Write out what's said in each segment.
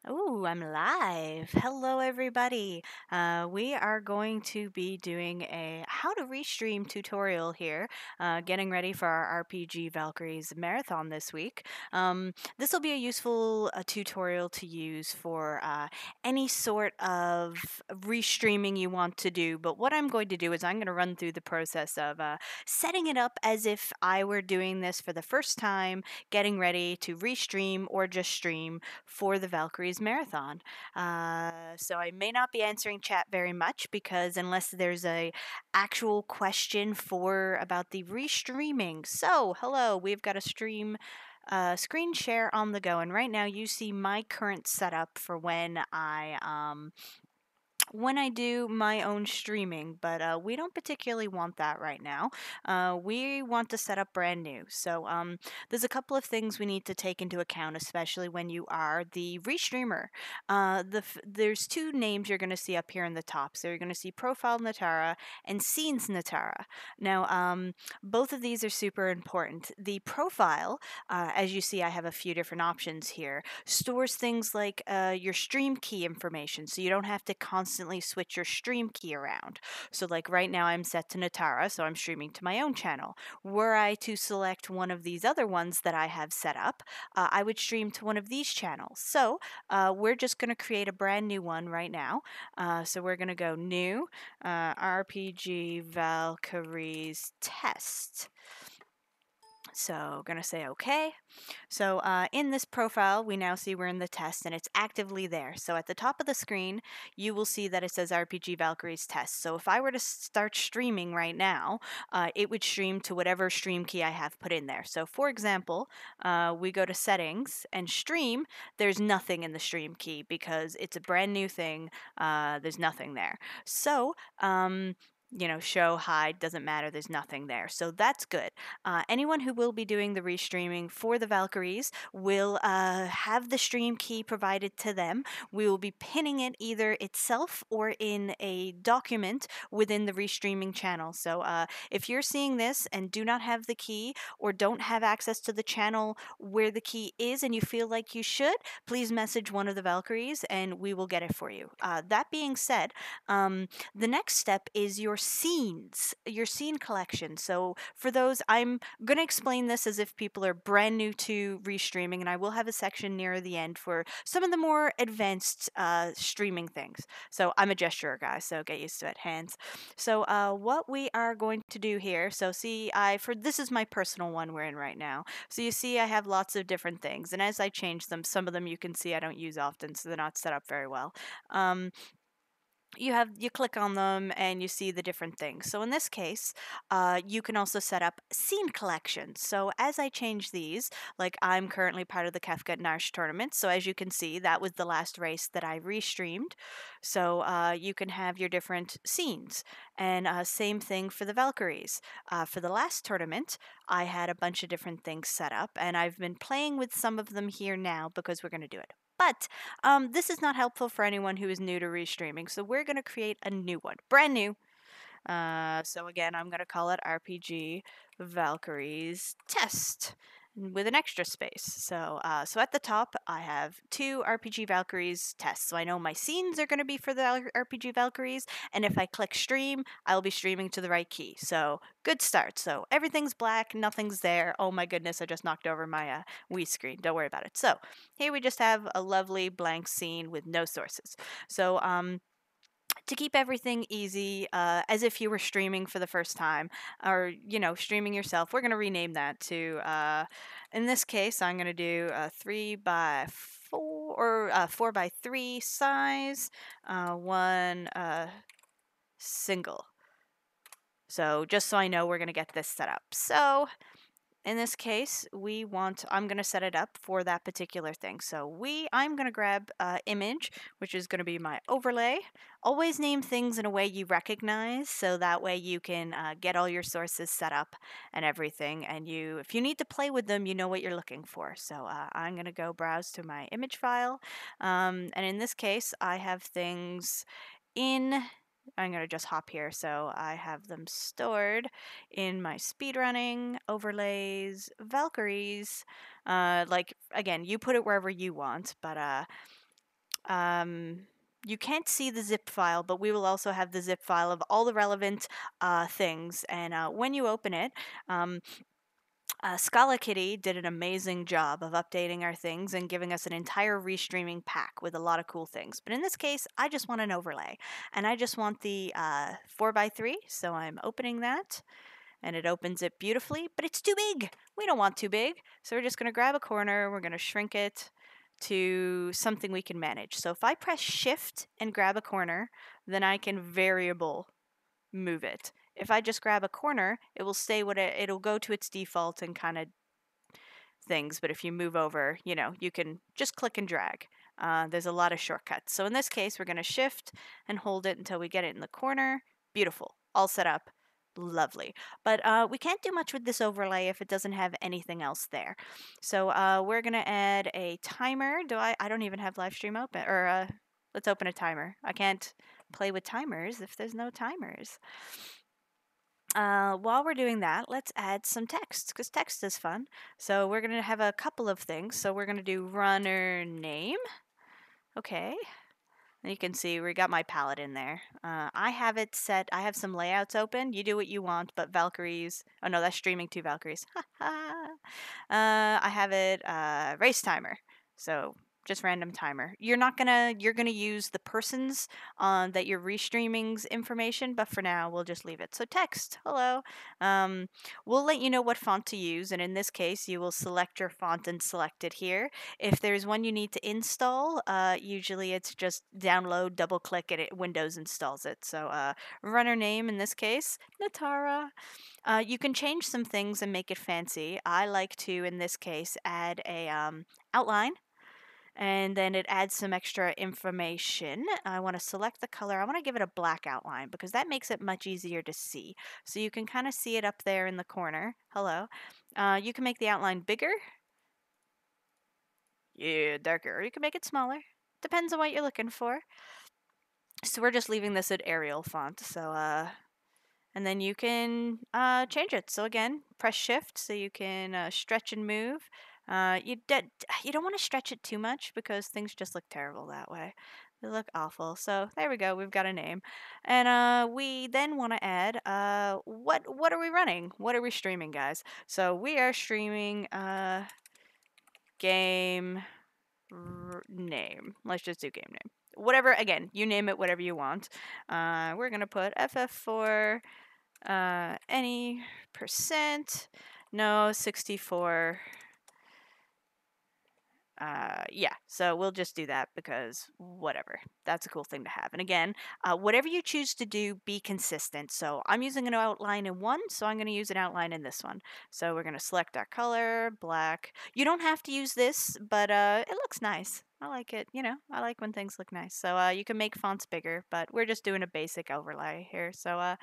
Oh, I'm live. Hello, everybody. We are going to be doing a how to restream tutorial here, getting ready for our RPG Valkyries marathon this week. This will be a useful tutorial to use for any sort of restreaming you want to do. But what I'm going to do is I'm going to run through the process of setting it up as if I were doing this for the first time, getting ready to restream or just stream for the Valkyries marathon. So I may not be answering chat very much because unless there's a actual question for about the restreaming. So hello, we've got a screen share on the go, and right now you see my current setup for when I do my own streaming, but we don't particularly want that right now. We want to set up brand new. So there's a couple of things we need to take into account, especially when you are the restreamer. There's two names you're going to see up here in the top. So you're going to see Profile Natara and Scenes Natara. Now, both of these are super important. The profile, as you see, I have a few different options here, stores things like your stream key information, so you don't have to constantly switch your stream key around. So, like right now, I'm set to Natara, so I'm streaming to my own channel. Were I to select one of these other ones that I have set up, I would stream to one of these channels. So, we're just going to create a brand new one right now. So, we're going to go new RPG Valkyries test. So, going to say OK. So in this profile, we now see we're in the test and it's actively there. So at the top of the screen, you will see that it says RPG Valkyries test. So if I were to start streaming right now, it would stream to whatever stream key I have put in there. So for example, we go to settings and stream. There's nothing in the stream key because it's a brand new thing. There's nothing there. So show, hide, doesn't matter. There's nothing there. So that's good. Anyone who will be doing the restreaming for the Valkyries will have the stream key provided to them. We will be pinning it either itself or in a document within the restreaming channel. So if you're seeing this and do not have the key or don't have access to the channel where the key is and you feel like you should, please message one of the Valkyries and we will get it for you. That being said, the next step is your scenes, your scene collection. So for those, I'm going to explain this as if people are brand new to restreaming, and I will have a section near the end for some of the more advanced streaming things. So I'm a gesturer guy, so get used to it, hands. So what we are going to do here, so see, this is my personal one we're in right now. So you see I have lots of different things, and as I change them, some of them you can see I don't use often, so they're not set up very well. You click on them and you see the different things. So in this case, you can also set up scene collections. So as I change these, like I'm currently part of the Kefka Narsh tournament. So as you can see, that was the last race that I restreamed. So you can have your different scenes. And same thing for the Valkyries. For the last tournament, I had a bunch of different things set up, and I've been playing with some of them here now because we're going to do it. But this is not helpful for anyone who is new to restreaming, so we're going to create a new one, brand new. So again, I'm going to call it RPG Valkyries Test with an extra space. So at the top, I have two RPG Valkyries tests. So I know my scenes are going to be for the RPG Valkyries, and if I click stream, I'll be streaming to the right key. So good start. So everything's black, nothing's there. Oh my goodness, I just knocked over my Wii screen. Don't worry about it. So here we just have a lovely blank scene with no sources. So to keep everything easy, as if you were streaming for the first time, or streaming yourself, we're going to rename that to in this case I'm going to do a 3x4 or 4x3 size, one single. So just so I know, we're going to get this set up. So in this case, I'm going to set it up for that particular thing. So I'm going to grab image, which is going to be my overlay. Always name things in a way you recognize, so that way you can get all your sources set up and everything. And if you need to play with them, you know what you're looking for. So I'm going to go browse to my image file. And in this case, I have things I'm going to just hop here. So I have them stored in my speedrunning, overlays, Valkyries. Like, again, you put it wherever you want, but you can't see the zip file, but we will also have the zip file of all the relevant things. And when you open it, Scala Kitty did an amazing job of updating our things and giving us an entire restreaming pack with a lot of cool things. But in this case, I just want an overlay, and I just want the 4x3, so I'm opening that, and it opens it beautifully, but it's too big. We don't want too big, so we're just going to grab a corner, we're going to shrink it to something we can manage. So if I press Shift and grab a corner, then I can variable move it. If I just grab a corner, it will stay it'll go to its default and kind of things. But if you move over, you can just click and drag. There's a lot of shortcuts. So in this case, we're going to shift and hold it until we get it in the corner. Beautiful. All set up. Lovely. But we can't do much with this overlay if it doesn't have anything else there. So we're going to add a timer. I don't even have live stream open. Or let's open a timer. I can't play with timers if there's no timers. While we're doing that, let's add some text, because text is fun. So we're going to have a couple of things. So we're going to do runner name. Okay. And you can see we got my palette in there. I have it set. I have some layouts open. You do what you want, but Valkyries. Oh no, that's streaming to Valkyries. I have it race timer. So just random timer. You're gonna use the person's that you're restreaming's information, but for now we'll just leave it. So text, hello. We'll let you know what font to use, and in this case you will select your font and select it here. If there's one you need to install, usually it's just download, double click, and Windows installs it. So runner name in this case, Natara. You can change some things and make it fancy. I like to, in this case, add a outline, and then it adds some extra information. I want to select the color. I want to give it a black outline because that makes it much easier to see. So you can kind of see it up there in the corner. Hello. You can make the outline bigger. Yeah, darker. Or you can make it smaller. Depends on what you're looking for. So we're just leaving this at Arial font. So and then you can change it. So again, press Shift so you can stretch and move. You don't want to stretch it too much because things just look terrible that way. They look awful. So there we go. We've got a name, and we then want to add what are we running? What are we streaming, guys? So we are streaming game name. Let's just do game name. Whatever. Again, you name it, whatever you want. We're gonna put FF4. Any percent. No, 64. Yeah, so we'll just do that because whatever. That's a cool thing to have. And again, whatever you choose to do, be consistent. So I'm using an outline in one, so I'm going to use an outline in this one. So we're going to select our color, black. You don't have to use this, but it looks nice. I like it. I like when things look nice. So you can make fonts bigger, but we're just doing a basic overlay here. So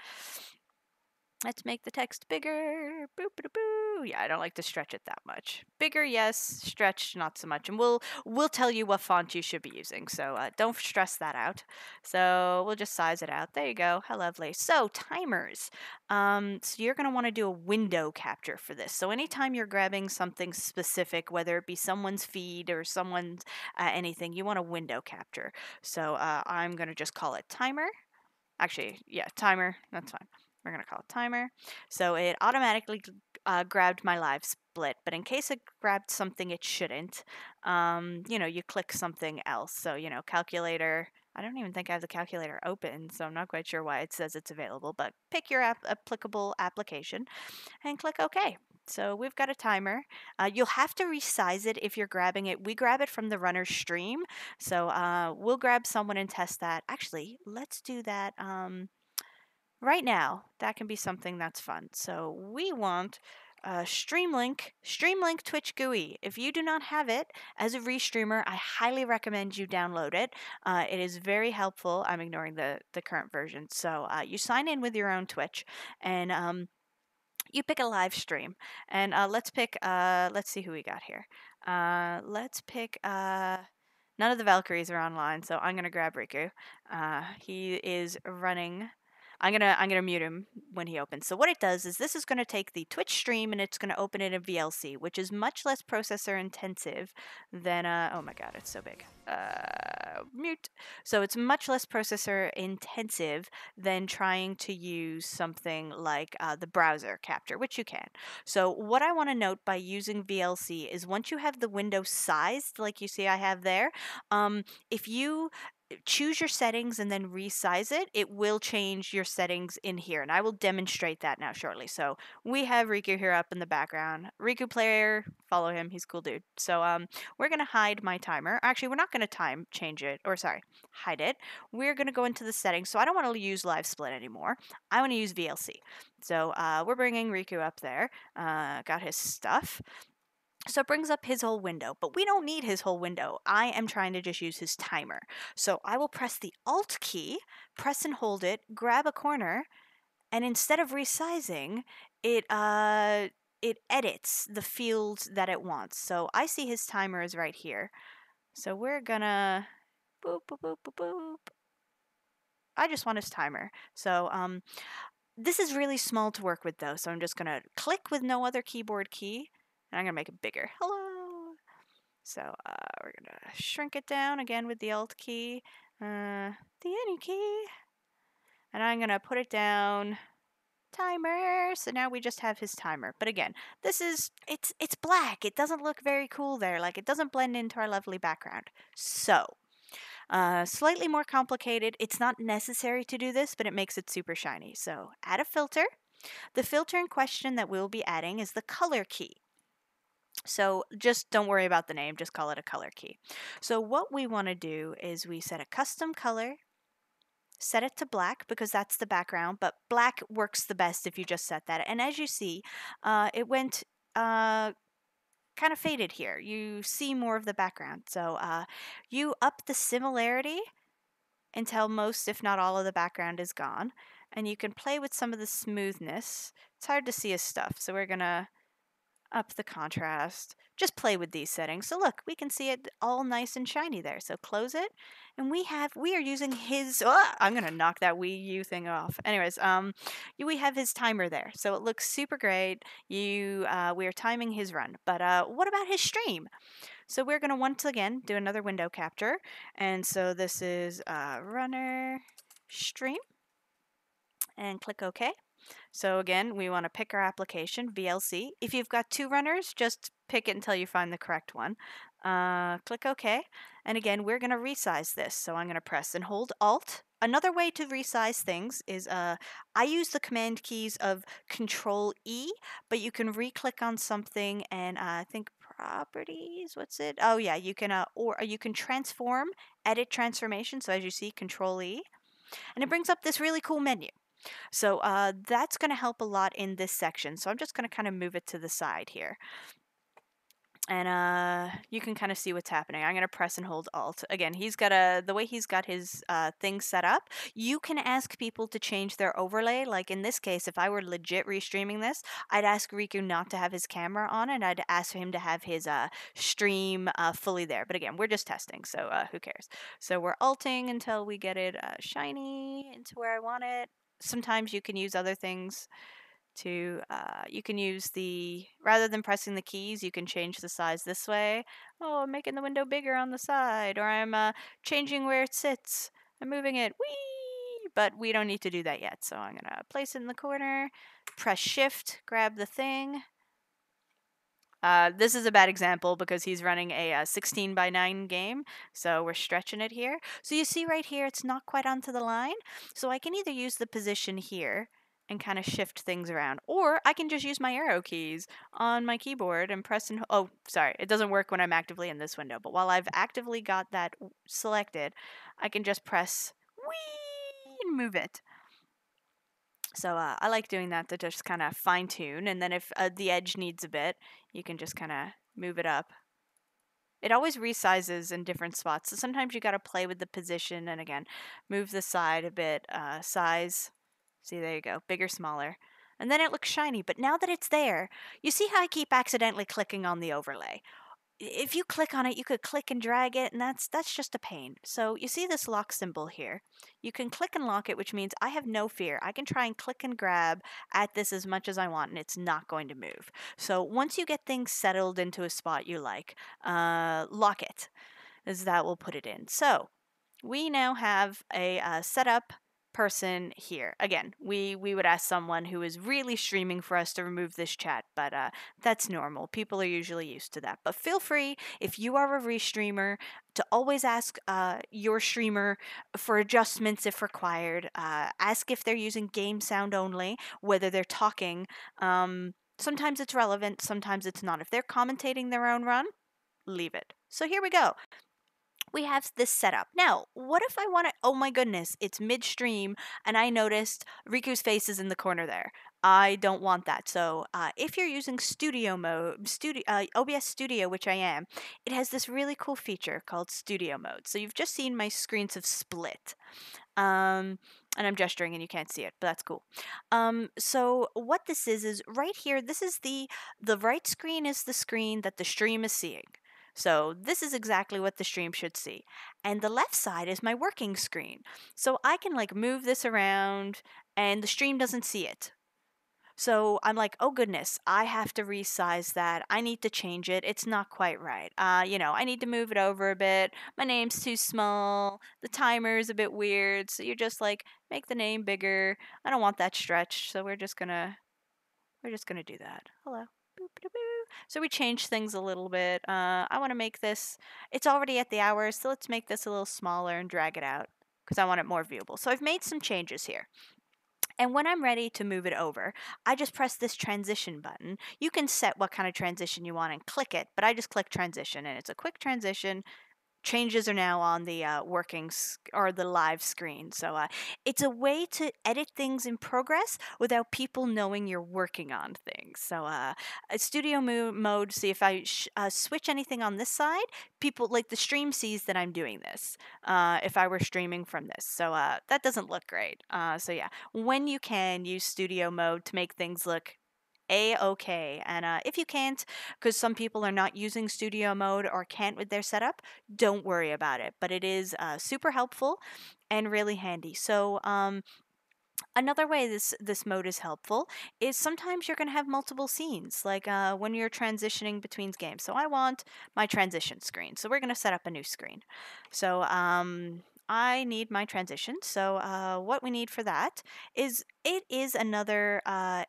let's make the text bigger. Boop, boop, boop. Yeah, I don't like to stretch it that much. Bigger, yes. Stretched, not so much. And we'll tell you what font you should be using. So don't stress that out. So we'll just size it out. There you go. How lovely. So timers. So you're going to want to do a window capture for this. So anytime you're grabbing something specific, whether it be someone's feed or someone's anything, you want a window capture. So I'm going to just call it timer. Actually, yeah, timer. That's fine. We're going to call it timer. So it automatically grabbed my live split, but in case it grabbed something it shouldn't, you click something else. So, calculator. I don't even think I have the calculator open, so I'm not quite sure why it says it's available, but pick your applicable application and click OK. So we've got a timer. You'll have to resize it if you're grabbing it. We grab it from the runner stream, so we'll grab someone and test that. Actually, let's do that right now. That can be something that's fun. So we want Streamlink Twitch GUI. If you do not have it as a restreamer, I highly recommend you download it. It is very helpful. I'm ignoring the current version. So you sign in with your own Twitch, and you pick a live stream, and let's see who we got here. Let's pick none of the Valkyries are online, so I'm gonna grab Riku. He is running. I'm gonna mute him when he opens. So what it does is this is gonna take the Twitch stream and it's gonna open it in VLC, which is much less processor intensive than oh my god, it's so big. Mute. So it's much less processor intensive than trying to use something like the browser capture, which you can. So what I want to note by using VLC is once you have the window sized, like you see I have there, if you choose your settings and then resize it, it will change your settings in here. And I will demonstrate that now shortly. So we have Riku here up in the background. Riku player, follow him. He's a cool dude. So we're going to hide my timer. Actually, we're not going to time change it, or sorry, hide it. We're going to go into the settings. So I don't want to use live split anymore. I want to use VLC. So we're bringing Riku up there. Got his stuff. So it brings up his whole window, but we don't need his whole window. I am trying to just use his timer. So I will press the Alt key, press and hold it, grab a corner, and instead of resizing, it edits the fields that it wants. So I see his timer is right here. So we're gonna boop, boop, boop, boop, boop. I just want his timer. So this is really small to work with though. So I'm just gonna click with no other keyboard key. And I'm going to make it bigger. Hello. So we're going to shrink it down again with the Alt key, the any key. And I'm going to put it down. Timer. So now we just have his timer. But again, this is, it's black. It doesn't look very cool there. Like it doesn't blend into our lovely background. So slightly more complicated. It's not necessary to do this, but it makes it super shiny. So add a filter. The filter in question that we'll be adding is the color key. So just don't worry about the name, just call it a color key. So what we want to do is we set a custom color, set it to black because that's the background, but black works the best if you just set that. And as you see, it went kind of faded here. You see more of the background. So you up the similarity until most, if not all, of the background is gone. And you can play with some of the smoothness. It's hard to see his stuff, so we're going to up the contrast, just play with these settings. So look, we can see it all nice and shiny there. So close it, and we are using his, I'm gonna knock that Wii U thing off. Anyways, we have his timer there. So it looks super great. We are timing his run, but what about his stream? So we're gonna once again do another window capture. And so this is runner stream, and click OK. So again, we want to pick our application, VLC. If you've got two runners, just pick it until you find the correct one. Click OK. And again, we're going to resize this. So I'm going to press and hold Alt. Another way to resize things is I use the command keys of Control E, but you can re-click on something and I think properties, what's it? Oh yeah, you can or you can transform, edit transformation. So as you see, Control E, and it brings up this really cool menu. So that's going to help a lot in this section. So I'm just going to kind of move it to the side here. And you can kind of see what's happening. I'm going to press and hold Alt. Again, he's got the way he's got his things set up, you can ask people to change their overlay. Like in this case, if I were legit restreaming this, I'd ask Riku not to have his camera on, and I'd ask him to have his stream fully there. But again, we're just testing, so who cares? So we're alting until we get it shiny into where I want it. Sometimes you can use other things to, you can use rather than pressing the keys, you can change the size this way. Oh, I'm making the window bigger on the side, or I'm changing where it sits. I'm moving it. Whee! But we don't need to do that yet. So I'm going to place it in the corner, press Shift, grab the thing. This is a bad example because he's running a 16 by 9 game, so we're stretching it here. So you see right here, it's not quite onto the line. So I can either use the position here and kind of shift things around, or I can just use my arrow keys on my keyboard and press and, oh, sorry, it doesn't work when I'm actively in this window, but while I've actively got that selected, I can just press whee and move it. So I like doing that to just kind of fine tune, and then if the edge needs a bit, you can just kind of move it up. It always resizes in different spots, so sometimes you got to play with the position, and again, move the side a bit, size. See, there you go, bigger, smaller. And then it looks shiny, but now that it's there, you see how I keep accidentally clicking on the overlay. if you click on it, you could click and drag it, and that's just a pain. So you see this lock symbol here. You can click and lock it, which means I have no fear. I can try and click and grab at this as much as I want, and it's not going to move. So once you get things settled into a spot you like, lock it, as that will put it in. So we now have a setup person here. Again, we would ask someone who is really streaming for us to remove this chat, but that's normal. People are usually used to that. But feel free, if you are a restreamer, to always ask your streamer for adjustments if required. Ask if they're using game sound only, whether they're talking. Sometimes it's relevant, sometimes it's not. If they're commentating their own run, leave it. So here we go. We have this setup. Now, what if I want to, oh my goodness, it's midstream and I noticed Riku's face is in the corner there. I don't want that. So if you're using studio mode, OBS Studio, which I am, it has this really cool feature called studio mode. So you've just seen my screens have split. And I'm gesturing and you can't see it, but that's cool. So what this is right here, this is the right screen is the screen that the stream is seeing. So this is exactly what the stream should see. And the left side is my working screen. So I can like move this around and the stream doesn't see it. So I'm like, oh goodness, I have to resize that. I need to change it. It's not quite right. I need to move it over a bit. My name's too small. The timer is a bit weird. So you're just like, make the name bigger. I don't want that stretched. So we're just gonna do that. Hello. So we change things a little bit. I want to make this, it's already at the hour, so let's make this a little smaller and drag it out because I want it more viewable. So I've made some changes here. And when I'm ready to move it over, I just press this transition button. You can set what kind of transition you want and click it, but I just click transition and it's a quick transition. Changes are now on the or the live screen. So it's a way to edit things in progress without people knowing you're working on things. So a studio mode, see if I switch anything on this side, people like the stream sees that I'm doing this if I were streaming from this. So that doesn't look great. So yeah, when you can use studio mode to make things look a-okay. And if you can't, because some people are not using studio mode or can't with their setup, don't worry about it. But it is super helpful and really handy. So another way this mode is helpful is sometimes you're going to have multiple scenes, like when you're transitioning between games. So I want my transition screen. So we're going to set up a new screen. So I need my transition. So what we need for that is it is another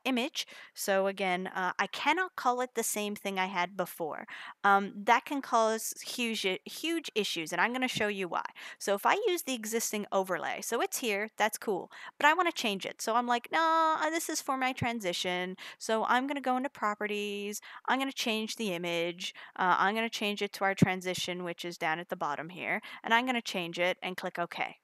image. So again, I cannot call it the same thing I had before. That can cause huge issues, and I'm going to show you why. So if I use the existing overlay, so it's here, that's cool, but I want to change it. So I'm like, no, this is for my transition. So I'm going to go into properties. I'm going to change the image. I'm going to change it to our transition, which is down at the bottom here, and I'm going to change it and click OK.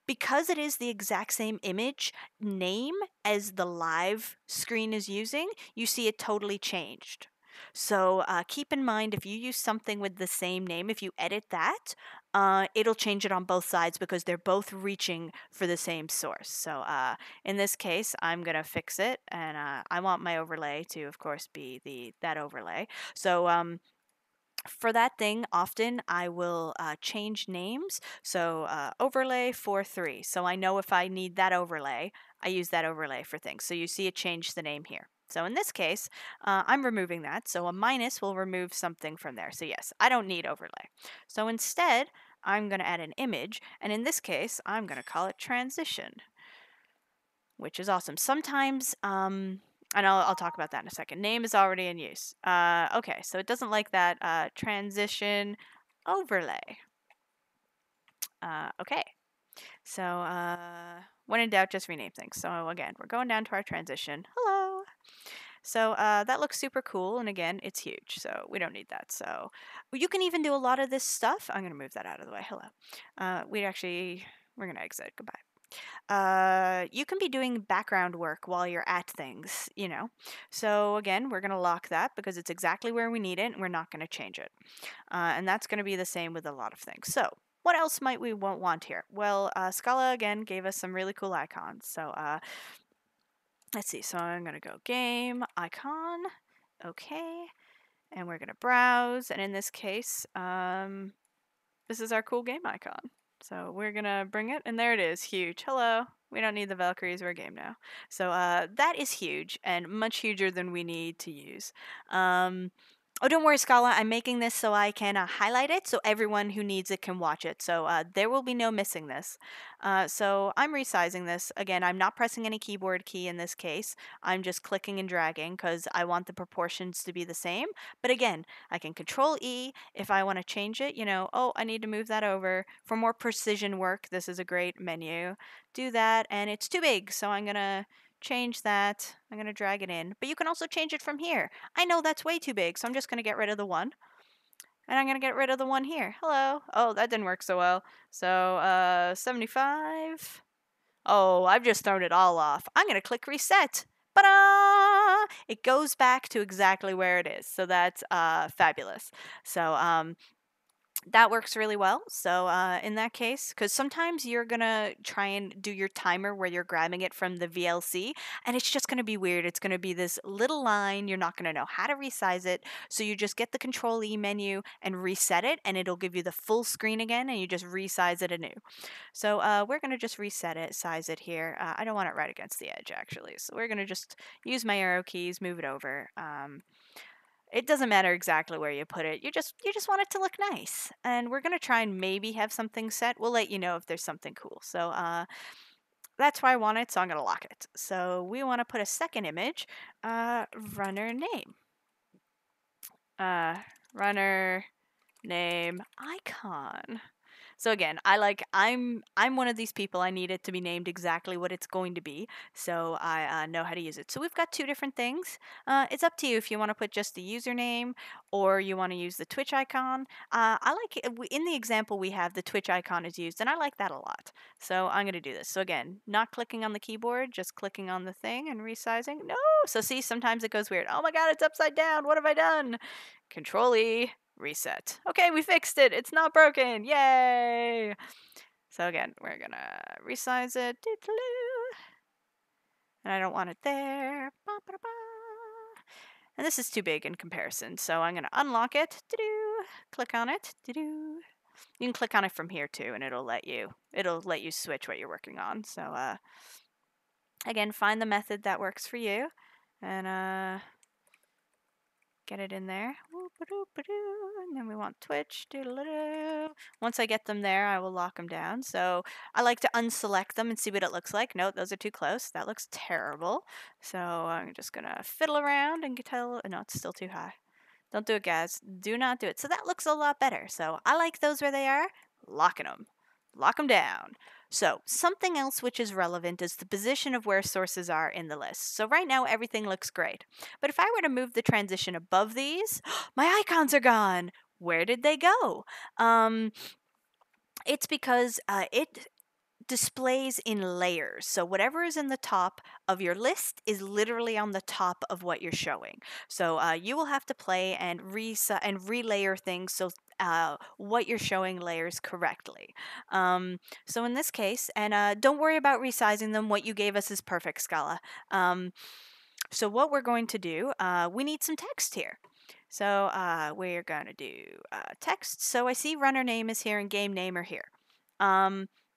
Because it is the exact same image name as the live screen is using, you see it totally changed. So keep in mind, if you use something with the same name, if you edit that, it'll change it on both sides because they're both reaching for the same source. So in this case, I'm going to fix it, and I want my overlay to, of course, be that overlay. So for that thing, often I will change names. So overlay 43. So I know if I need that overlay, I use that overlay for things. So you see it changed the name here. So in this case, I'm removing that. So a minus will remove something from there. So yes, I don't need overlay. So instead, I'm going to add an image. And in this case, I'm going to call it transition, which is awesome. Sometimes, and I'll talk about that in a second. Name is already in use. Okay, so it doesn't like that transition overlay. Okay, so when in doubt, just rename things. So again, we're going down to our transition. Hello. So that looks super cool, and again, it's huge, so we don't need that. So you can even do a lot of this stuff. I'm going to move that out of the way. Hello. We're going to exit. Goodbye. You can be doing background work while you're at things, So again, we're going to lock that because it's exactly where we need it, and we're not going to change it. And that's going to be the same with a lot of things. So what else might we want here? Well, Scala, again, gave us some really cool icons. So let's see. So I'm going to go game, icon, okay. And we're going to browse. And in this case, this is our cool game icon. So we're going to bring it. And there it is. Huge. Hello. We don't need the Valkyries. We're a game now. So that is huge and much huger than we need to use. Oh, don't worry, Scala. I'm making this so I can highlight it so everyone who needs it can watch it. So there will be no missing this. So I'm resizing this. Again, I'm not pressing any keyboard key in this case. I'm just clicking and dragging because I want the proportions to be the same. But again, I can Control E if I want to change it. You know, oh, I need to move that over. For more precision work, this is a great menu. Do that, and it's too big, so I'm going to change that. I'm going to drag it in. But you can also change it from here. I know that's way too big, so I'm just going to get rid of the one. And I'm going to get rid of the one here. Hello. Oh, that didn't work so well. So, 75. Oh, I've just thrown it all off. I'm going to click reset. Ta-da! It goes back to exactly where it is. So that's fabulous. So, that works really well. So in that case, because sometimes you're going to try and do your timer where you're grabbing it from the VLC, and it's just going to be weird. It's going to be this little line. You're not going to know how to resize it. So you just get the Control E menu and reset it, and it'll give you the full screen again, and you just resize it anew. So we're going to just reset it, size it here. I don't want it right against the edge, actually. So we're going to just use my arrow keys, move it over. It doesn't matter exactly where you put it. You just want it to look nice. And we're going to try and maybe have something set. We'll let you know if there's something cool. So that's why I want it, so I'm going to lock it. So we want to put a second image, runner name. Runner name icon. So again, I'm one of these people. I need it to be named exactly what it's going to be, so I know how to use it. So we've got two different things. It's up to you if you want to put just the username or you want to use the Twitch icon. I like it. In the example we have, the Twitch icon is used, and I like that a lot. So I'm going to do this. So again, not clicking on the keyboard, just clicking on the thing and resizing. No! So see, sometimes it goes weird. Oh my god, it's upside down. What have I done? Control E. Reset. Okay, we fixed it. It's not broken. Yay! So again, we're gonna resize it. And I don't want it there. And this is too big in comparison, so I'm gonna unlock it. Click on it. You can click on it from here too, and it'll let you switch what you're working on. So again, find the method that works for you, and get it in there. And then we want Twitch. Once I get them there, I will lock them down. So I like to unselect them and see what it looks like. No, those are too close. That looks terrible. So I'm just going to fiddle around and tell. No, it's still too high. Don't do it, guys. Do not do it. So that looks a lot better. So I like those where they are. Locking them. Lock them down. So something else which is relevant is the position of where sources are in the list. So right now everything looks great. But if I were to move the transition above these, my icons are gone. Where did they go? It's because it displays in layers. So whatever is in the top of your list is literally on the top of what you're showing. So you will have to play and relayer things so what you're showing layers correctly. So in this case, and don't worry about resizing them. What you gave us is perfect, Scala. So what we're going to do, we need some text here. So we're going to do text. So I see runner name is here and game name are here.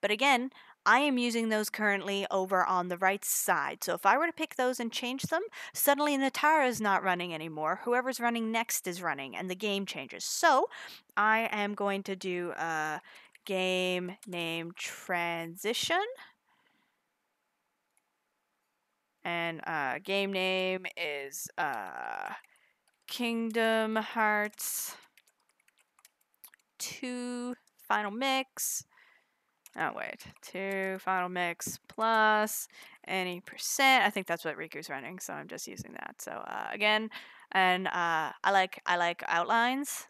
But again, I am using those currently over on the right side. So if I were to pick those and change them, suddenly Natara is not running anymore. Whoever's running next is running, and the game changes. So I am going to do game name transition. And game name is Kingdom Hearts 2 Final Mix. Oh, wait. 2 Final Mix plus any percent. I think that's what Riku's running, so I'm just using that. So, again, and I like outlines.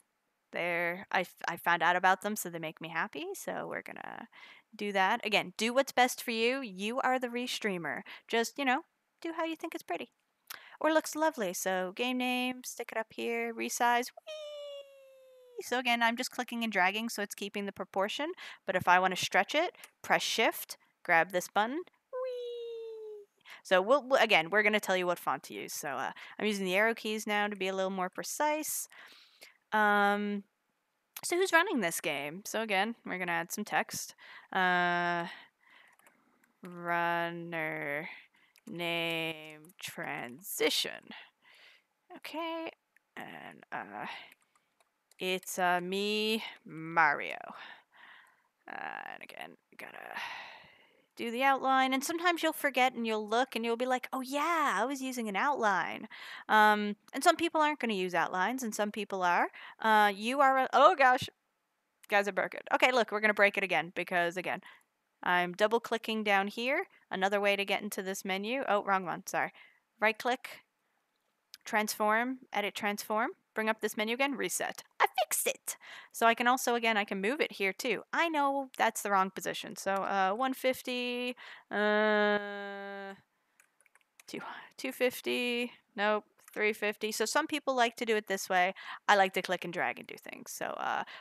I found out about them, so they make me happy. So we're going to do that. Again, do what's best for you. You are the restreamer. Just, do how you think is pretty. Or looks lovely. So game name, stick it up here, resize. Whee! So again, I'm just clicking and dragging, so it's keeping the proportion. But if I want to stretch it, press shift, grab this button. Whee! So again, we're going to tell you what font to use. So I'm using the arrow keys now to be a little more precise. So who's running this game? So again, we're going to add some text. Runner name transition. Okay, and it's me, Mario. And again, gotta do the outline. And sometimes you'll forget and you'll look and you'll be like, oh yeah, I was using an outline. And some people aren't going to use outlines, and some people are. You are. Oh gosh, guys, I broke it. Okay, look, we're going to break it again because again, I'm double clicking down here. Another way to get into this menu. Oh, wrong one. Sorry. Right click, transform, edit transform, bring up this menu again, reset. I fixed it. So I can also, again, I can move it here too. I know that's the wrong position. So 150, 250, nope, 350. So some people like to do it this way. I like to click and drag and do things. So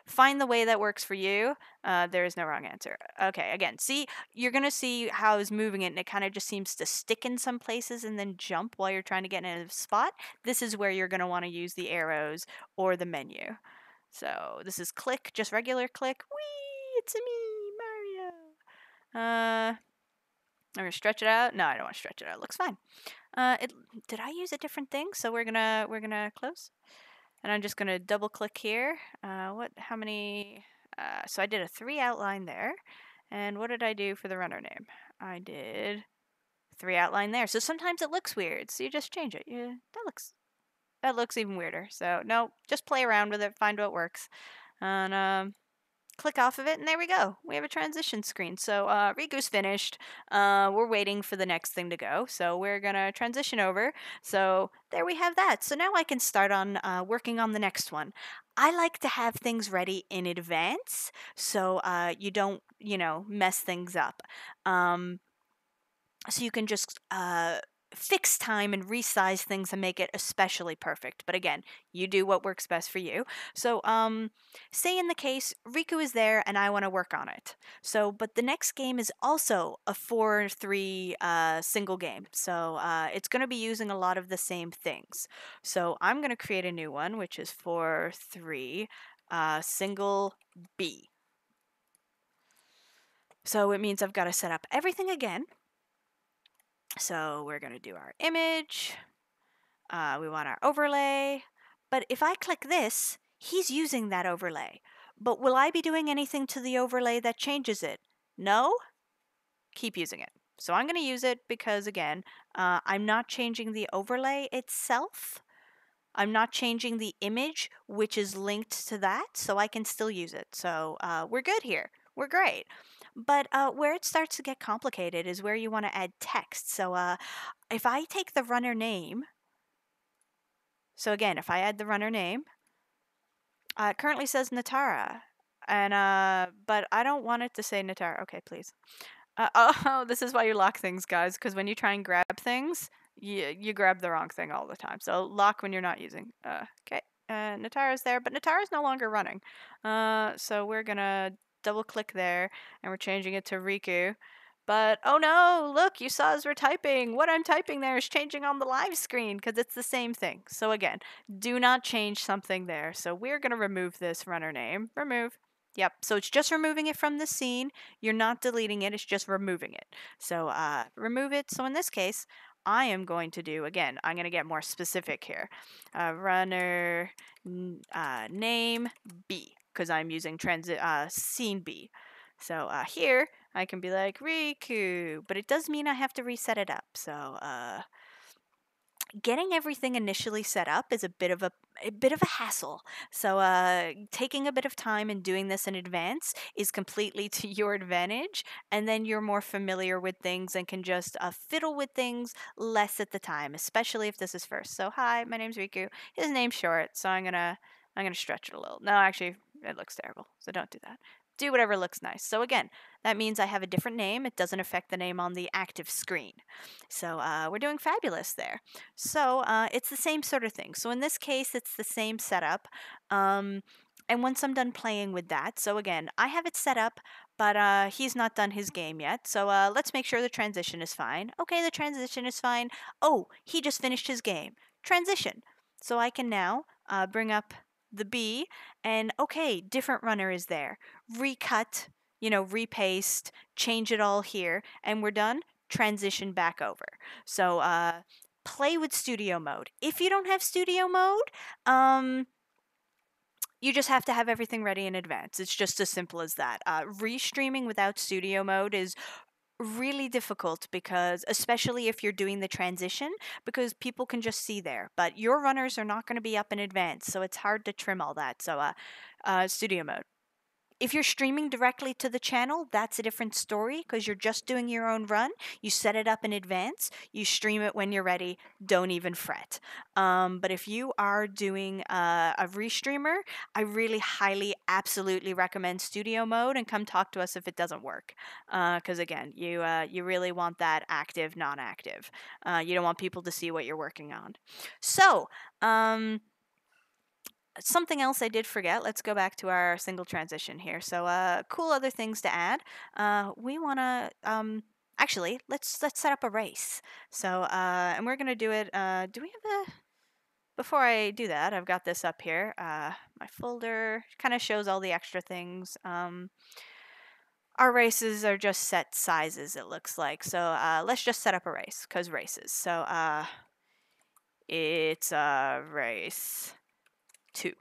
find the way that works for you. There is no wrong answer. Okay, again, see, you're going to see how I was moving it, and it kind of just seems to stick in some places and then jump while you're trying to get in a spot. This is where you're going to want to use the arrows or the menu. So this is click, just regular click. Whee! It's me, Mario. I'm going to stretch it out. No, I don't want to stretch it out. It looks fine. Did I use a different thing? So we're gonna close, and I'm just gonna double click here. How many? So I did a 3 outline there, and what did I do for the runner name? I did 3 outline there. So sometimes it looks weird, so you just change it. Yeah, that looks even weirder. So no, just play around with it, find what works, and click off of it, and there we go. We have a transition screen. So Riku's finished. We're waiting for the next thing to go. So we're going to transition over. So there we have that. So now I can start on working on the next one. I like to have things ready in advance so you don't, mess things up. So you can just fix time and resize things and make it especially perfect. But again, you do what works best for you. So say in the case Riku is there and I want to work on it. So but the next game is also a 4-3 single game. So it's going to be using a lot of the same things. So I'm going to create a new one, which is 4-3 single B. So it means I've got to set up everything again. So we're going to do our image. We want our overlay. But if I click this, he's using that overlay. But will I be doing anything to the overlay that changes it? No? Keep using it. So I'm going to use it because, again, I'm not changing the overlay itself. I'm not changing the image, which is linked to that, so I can still use it. So we're good here. We're great. But where it starts to get complicated is where you want to add text. So if I take the runner name, so again, if I add the runner name, it currently says Natara, and but I don't want it to say Natara. Okay, please. Oh, this is why you lock things, guys, because when you try and grab things, you grab the wrong thing all the time. So lock when you're not using. Okay, Natara's there, but Natara's no longer running. So we're gonna double click there, and we're changing it to Riku. But oh no, look, you saw as we're typing. What I'm typing there is changing on the live screen because it's the same thing. So again, do not change something there. So we're gonna remove this runner name. Remove. Yep, so it's just removing it from the scene. You're not deleting it, it's just removing it. So remove it. So in this case, I am going to do, again, I'm going to get more specific here. Runner name B, because I'm using scene B. So here, I can be like Riku, but it does mean I have to reset it up. So getting everything initially set up is a bit of a hassle. So taking a bit of time and doing this in advance is completely to your advantage, and then you're more familiar with things and can just fiddle with things less at the time, especially if this is first. So hi, my name's Riku. His name's short, so I'm gonna stretch it a little. No, actually, it looks terrible, so don't do that. Do whatever looks nice. So again, that means I have a different name. It doesn't affect the name on the active screen. So we're doing fabulous there. So it's the same sort of thing. So in this case, it's the same setup. And once I'm done playing with that, so again, I have it set up, but he's not done his game yet. So let's make sure the transition is fine. Okay, the transition is fine. Oh, he just finished his game. Transition. So I can now bring up the B, and okay, different runner is there. Recut, repaste, change it all here, and we're done. Transition back over. So play with studio mode. If you don't have studio mode, you just have to have everything ready in advance. It's just as simple as that. Restreaming without studio mode is really difficult because, especially if you're doing the transition, because people can just see there, but your runners are not going to be up in advance, so it's hard to trim all that. So, studio mode. If you're streaming directly to the channel, that's a different story because you're just doing your own run. You set it up in advance, you stream it when you're ready, don't even fret. But if you are doing a restreamer, I really highly, absolutely recommend studio mode, and come talk to us if it doesn't work. Because again, you really want that active, non-active. You don't want people to see what you're working on. So, something else I did forget. Let's go back to our single transition here. So, cool other things to add. We want to actually let's set up a race. So, and we're gonna do it. Do we have a? Before I do that, I've got this up here. My folder kind of shows all the extra things. Our races are just set sizes. It looks like. So, let's just set up a race because races. So, it's race 2.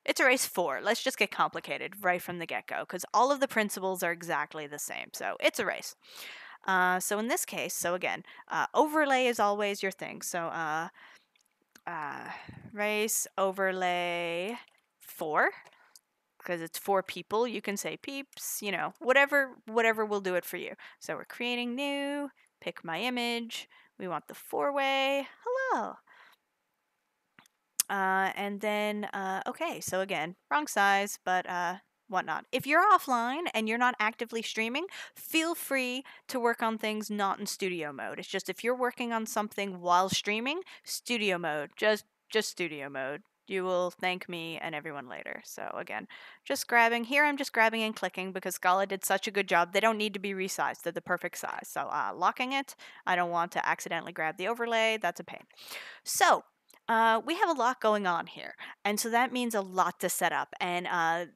It's a race 4. Let's just get complicated right from the get-go because all of the principles are exactly the same. So it's a race. So in this case, so again, overlay is always your thing. So race overlay 4 because it's 4 people. You can say peeps, whatever will do it for you. So we're creating new, pick my image. We want the 4-way. Hello. And then, okay, so again, wrong size, but whatnot. If you're offline and you're not actively streaming, feel free to work on things not in studio mode. It's just if you're working on something while streaming, studio mode, just studio mode. You will thank me and everyone later. So again, just grabbing here. I'm just grabbing and clicking because Scala did such a good job. They don't need to be resized. They're the perfect size. So locking it. I don't want to accidentally grab the overlay. That's a pain. So we have a lot going on here, and so that means a lot to set up, and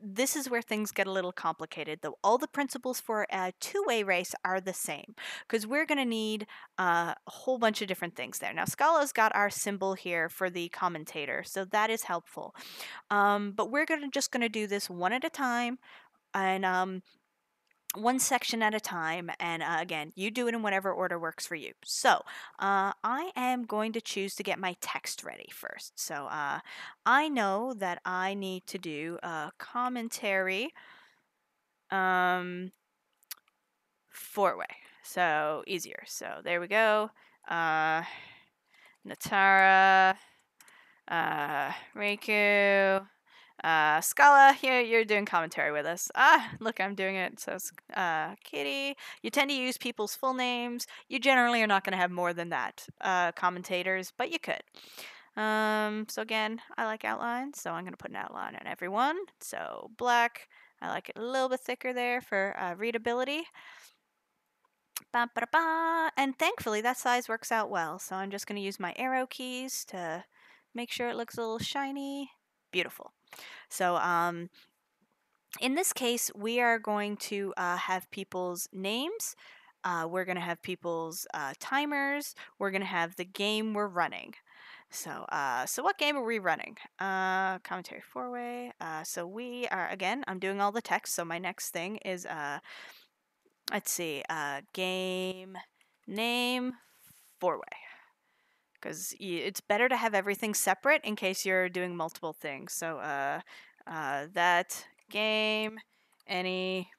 this is where things get a little complicated, though all the principles for a two-way race are the same, because we're going to need a whole bunch of different things there. Now, Scala's got our symbol here for the commentator, so that is helpful, but we're just going to do this one at a time, and one section at a time, and again, you do it in whatever order works for you. So I am going to choose to get my text ready first. So I know that I need to do a commentary 4-way, so easier. So there we go. Natara, Riku, Scala, here you're doing commentary with us. Look, I'm doing it. So, Kitty, you tend to use people's full names. You generally are not going to have more than that, commentators, but you could. So again, I like outlines, so I'm going to put an outline on everyone. So black, I like it a little bit thicker there for readability. And thankfully, that size works out well. So I'm just going to use my arrow keys to make sure it looks a little shiny. Beautiful. So in this case, we are going to have people's names. We're going to have people's timers. We're going to have the game we're running. So what game are we running? Commentary 4-way. So we are, again, I'm doing all the text. So my next thing is, let's see, game name 4-way. Because it's better to have everything separate in case you're doing multiple things. So that game, any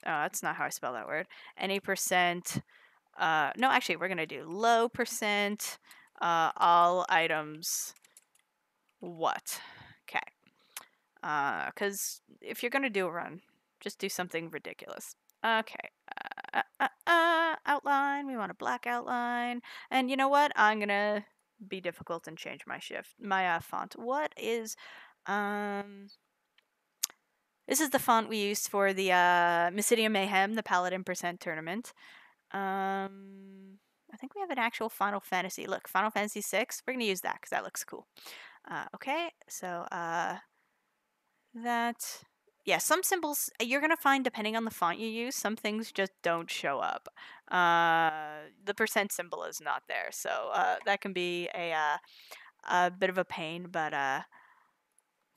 that's not how I spell that word. Any percent. No, actually, we're gonna do low percent. All items. What? Okay. Because if you're gonna do a run, just do something ridiculous. Okay. Outline. We want a black outline. And you know what? I'm gonna be difficult and change my font. What is This is the font we used for the Mysidia Mayhem, the Paladin % tournament. I think we have an actual Final Fantasy. Look, Final Fantasy 6. We're going to use that because that looks cool. Okay, so that... Yeah, some symbols you're going to find, depending on the font you use, some things just don't show up. The % symbol is not there, so that can be a bit of a pain, but...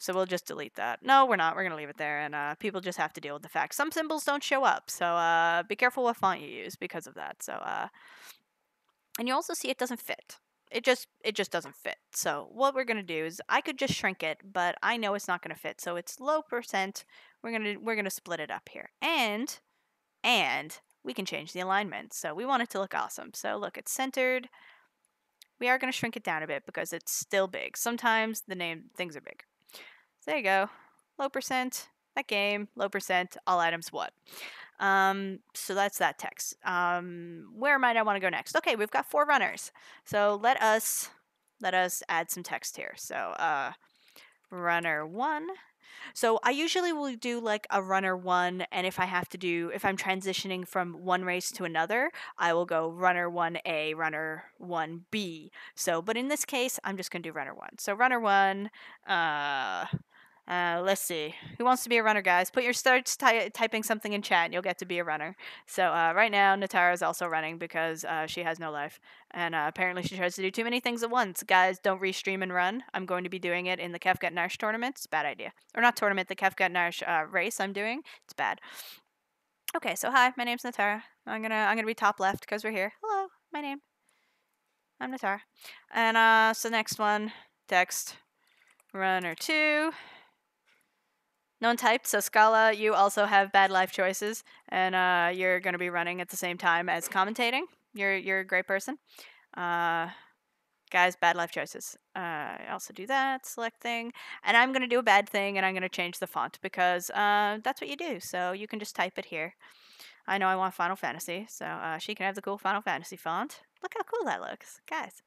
So we'll just delete that. No, we're not. We're going to leave it there, and people just have to deal with the fact some symbols don't show up. So be careful what font you use because of that. So and you also see it doesn't fit. It just doesn't fit. So what we're going to do is I could just shrink it, but I know it's not going to fit. So it's low %. We're going to split it up here. And we can change the alignment. So we want it to look awesome. So look, it's centered. We are going to shrink it down a bit because it's still big. Sometimes things are big. So there you go. Low %, that game, low %, all items what? So that's that text. Where might I want to go next? Okay, we've got 4 runners. So let us add some text here. So runner 1. So I usually will do like a runner 1, and if I'm transitioning from one race to another, I will go runner 1A, runner 1B. So, but in this case, I'm just going to do runner 1. So runner 1, let's see. Who wants to be a runner, guys? Put your starts typing something in chat and you'll get to be a runner. So right now, Natara is also running because she has no life. And apparently she tries to do too many things at once. Guys, don't restream and run. I'm going to be doing it in the Kefka Narsh tournament. It's a bad idea. Or not tournament, the Kefka Narsh race I'm doing. It's bad. Okay, so hi, my name's Natara. I'm gonna be top left because we're here. Hello, I'm Natara. And so next one, text, runner 2. No one typed, so Scala, you also have bad life choices, and you're going to be running at the same time as commentating. You're a great person. Guys, bad life choices. I also do that, select thing, and I'm going to do a bad thing, and I'm going to change the font, because that's what you do, so you can just type it here. I know I want Final Fantasy, so she can have the cool Final Fantasy font. Look how cool that looks, guys.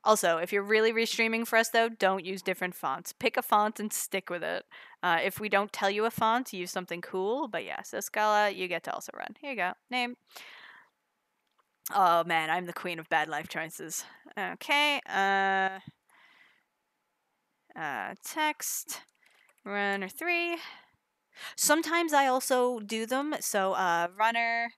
Also, if you're really restreaming for us, though, don't use different fonts. Pick a font and stick with it. If we don't tell you a font, use something cool. But yeah, so Scala, you get to also run. Here you go. Name. Oh, man, I'm the queen of bad life choices. Okay. Text. Runner 3. Sometimes I also do them. So runner...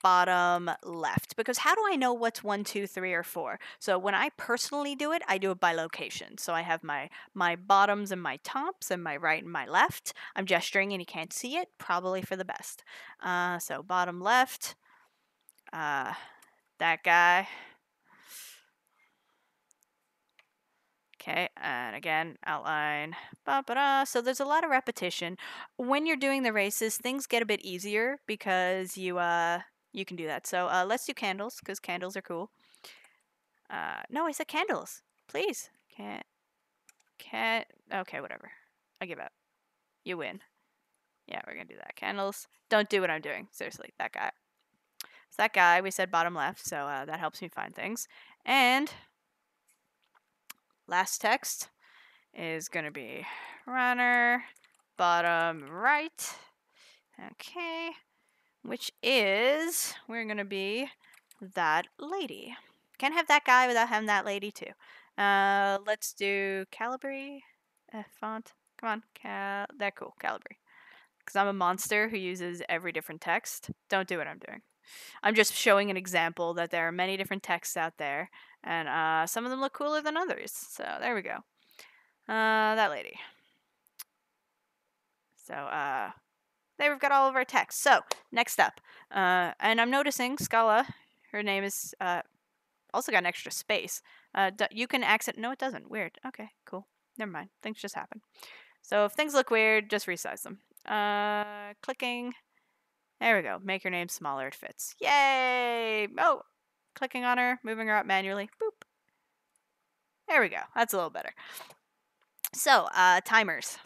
bottom left, because how do I know what's 1, 2, 3, or 4? So when I personally do it, I do it by location. So I have my bottoms and my tops and my right and my left. I'm gesturing and you can't see it, probably for the best. So bottom left, that guy. Okay, and again, outline. So there's a lot of repetition. When you're doing the races, things get a bit easier because you can do that. So let's do candles, because candles are cool. No, I said candles. Please. Can't. Okay, whatever. I give up. You win. Yeah, we're going to do that. Candles. Don't do what I'm doing. Seriously, that guy. So that guy, we said bottom left, so that helps me find things. And last text is going to be runner, bottom right. Okay. Which is, we're going to be that lady. Can't have that guy without having that lady too. Let's do Calibri font. Come on, they're cool, Calibri. Because I'm a monster who uses every different text. Don't do what I'm doing. I'm just showing an example that there are many different texts out there, and some of them look cooler than others. So there we go. That lady. So there we've got all of our text. So next up, and I'm noticing Scala, her name is also got an extra space. You can accent. No, it doesn't. Weird. Okay, cool. Never mind. Things just happen. So if things look weird, just resize them. Clicking. There we go. Make your name smaller. It fits. Yay! Oh, clicking on her, moving her up manually. Boop. There we go. That's a little better. So timers.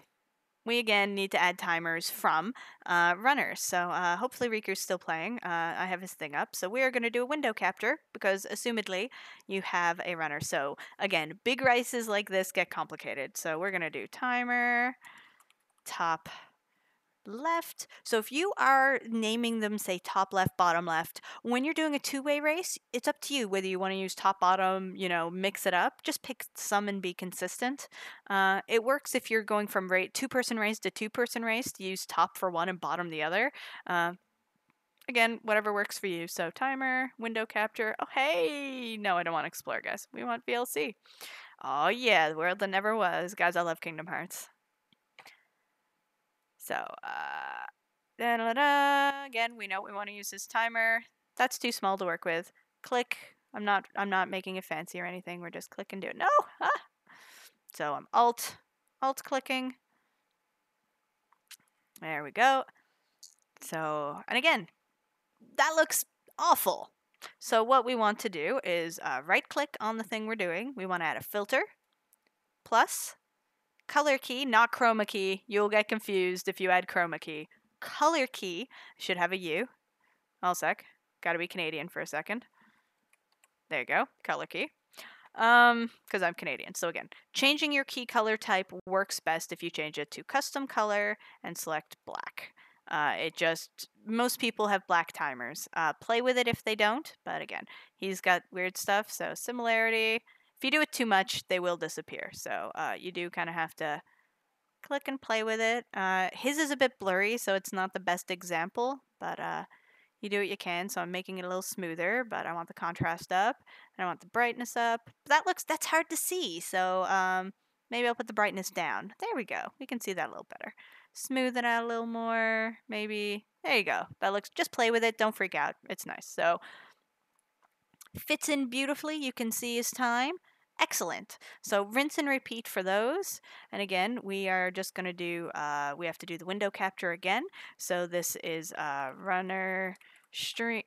we again need to add timers from runners. So hopefully Riku's still playing. I have his thing up. So we are going to do a window capture because assumedly you have a runner. So again, big races like this get complicated. So we're going to do timer, top left. So if you are naming them, say top left, bottom left, when you're doing a two-way race, it's up to you whether you want to use top, bottom, mix it up. Just pick some and be consistent. It works if you're going from two-person race to two-person race to use top for one and bottom the other. Again, whatever works for you. So timer, window capture. Oh, hey! No, I don't want Explore, guys. We want VLC. Oh, yeah, the world that never was. Guys, I love Kingdom Hearts. So, again, we know we want to use this timer. That's too small to work with. Click. I'm not making it fancy or anything. We're just click and do it. No! Ah! So I'm alt clicking. There we go. So, and again, that looks awful. So what we want to do is right click on the thing we're doing. We want to add a filter, plus, color key, not chroma key. You'll get confused if you add chroma key. Color key should have a U. I'll sec. Gotta be Canadian for a second. There you go. Color key. Because I'm Canadian. So again, changing your key color type works best if you change it to custom color and select black. Most people have black timers. Play with it if they don't, but again, he's got weird stuff, so similarity. If you do it too much, they will disappear. So you do kind of have to click and play with it. His is a bit blurry, so it's not the best example, but you do what you can. So I'm making it a little smoother, but I want the contrast up, and I want the brightness up. That's hard to see, so maybe I'll put the brightness down. There we go. We can see that a little better. Smooth it out a little more, maybe. There you go. Just play with it. Don't freak out. It's nice. So fits in beautifully. You can see his time. Excellent. So rinse and repeat for those. And again, we are just going to do, we have to do the window capture again. So this is runner stream.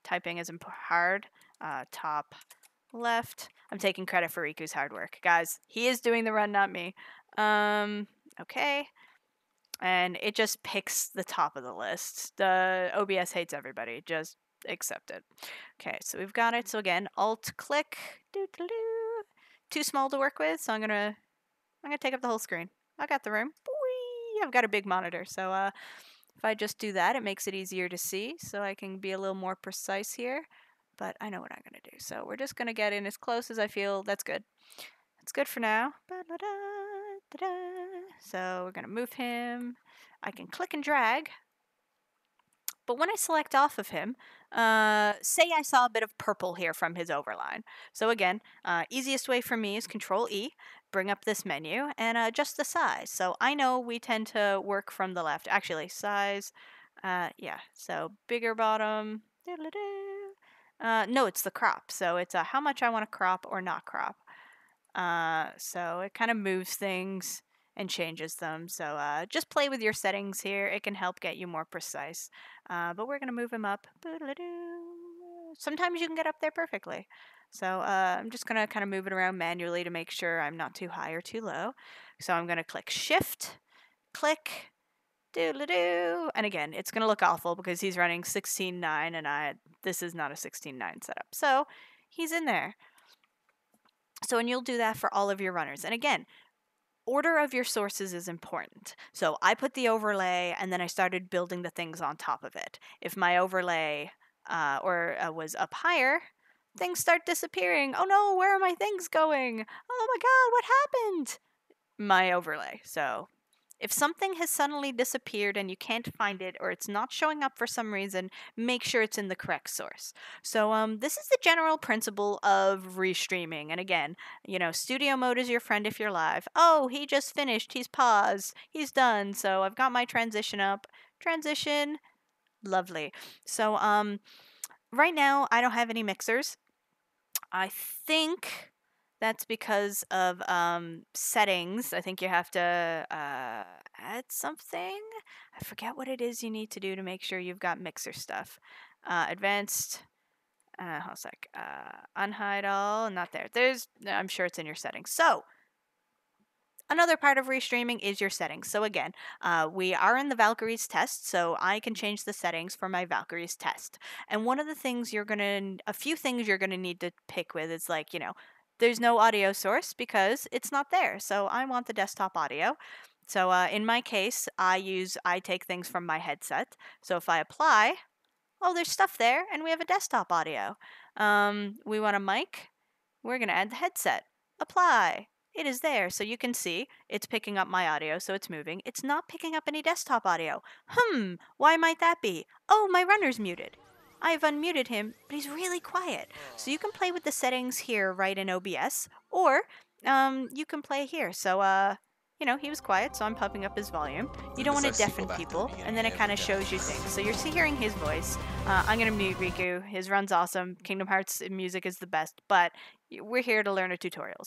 Typing is hard. Top left. I'm taking credit for Riku's hard work. Guys, he is doing the run, not me. Okay. And it just picks the top of the list. The OBS hates everybody. Just accept it. Okay, so we've got it. So again, alt click. Doo-doo-doo. Too small to work with, so I'm gonna take up the whole screen. I got the room. Whee! I've got a big monitor, so if I just do that, it makes it easier to see, so I can be a little more precise here. But I know what I'm gonna do. So we're just gonna get in as close as I feel. That's good. That's good for now. So we're gonna move him. I can click and drag. But when I select off of him, say I saw a bit of purple here from his overline. So again, easiest way for me is Control E, bring up this menu, and adjust the size. So I know we tend to work from the left. Actually, size, yeah, so bigger bottom. No, it's the crop. So it's how much I want to crop or not crop. So it kind of moves things and changes them. So just play with your settings here. It can help get you more precise. But we're going to move him up. Sometimes you can get up there perfectly. So I'm just going to kind of move it around manually to make sure I'm not too high or too low. So I'm going to click Shift, click, doodle-doo. And again, it's going to look awful because he's running 16.9 and this is not a 16.9 setup. So he's in there. So, and you'll do that for all of your runners. And again, order of your sources is important. So I put the overlay and then I started building the things on top of it. If my overlay was up higher, things start disappearing. Oh no, where are my things going? Oh my god, what happened? My overlay. So if something has suddenly disappeared and you can't find it or it's not showing up for some reason, make sure it's in the correct source. So this is the general principle of restreaming. And again, studio mode is your friend if you're live. Oh, he just finished. He's paused. He's done. So I've got my transition up. Transition. Lovely. So right now I don't have any mixers. I think that's because of settings. I think you have to add something. I forget what it is you need to do to make sure you've got mixer stuff. Advanced. Hold on a sec. Unhide all. Not there. I'm sure it's in your settings. So Another part of restreaming is your settings. So again, we are in the Valkyries test, so I can change the settings for my Valkyries test. And one of the things a few things you're gonna need to pick with is like, there's no audio source because it's not there. So I want the desktop audio. So in my case, I take things from my headset. So if I apply, oh, there's stuff there, and we have a desktop audio. We want a mic. We're going to add the headset. Apply. It is there, so you can see it's picking up my audio, so it's moving. It's not picking up any desktop audio. Why might that be? Oh, my runner's muted. I've unmuted him, but he's really quiet. So you can play with the settings here right in OBS, or you can play here. So, he was quiet, so I'm pumping up his volume. You don't want to deafen people, and then it kind of shows you things. So you're hearing his voice. I'm going to mute Riku. His run's awesome. Kingdom Hearts music is the best, but we're here to learn a tutorial.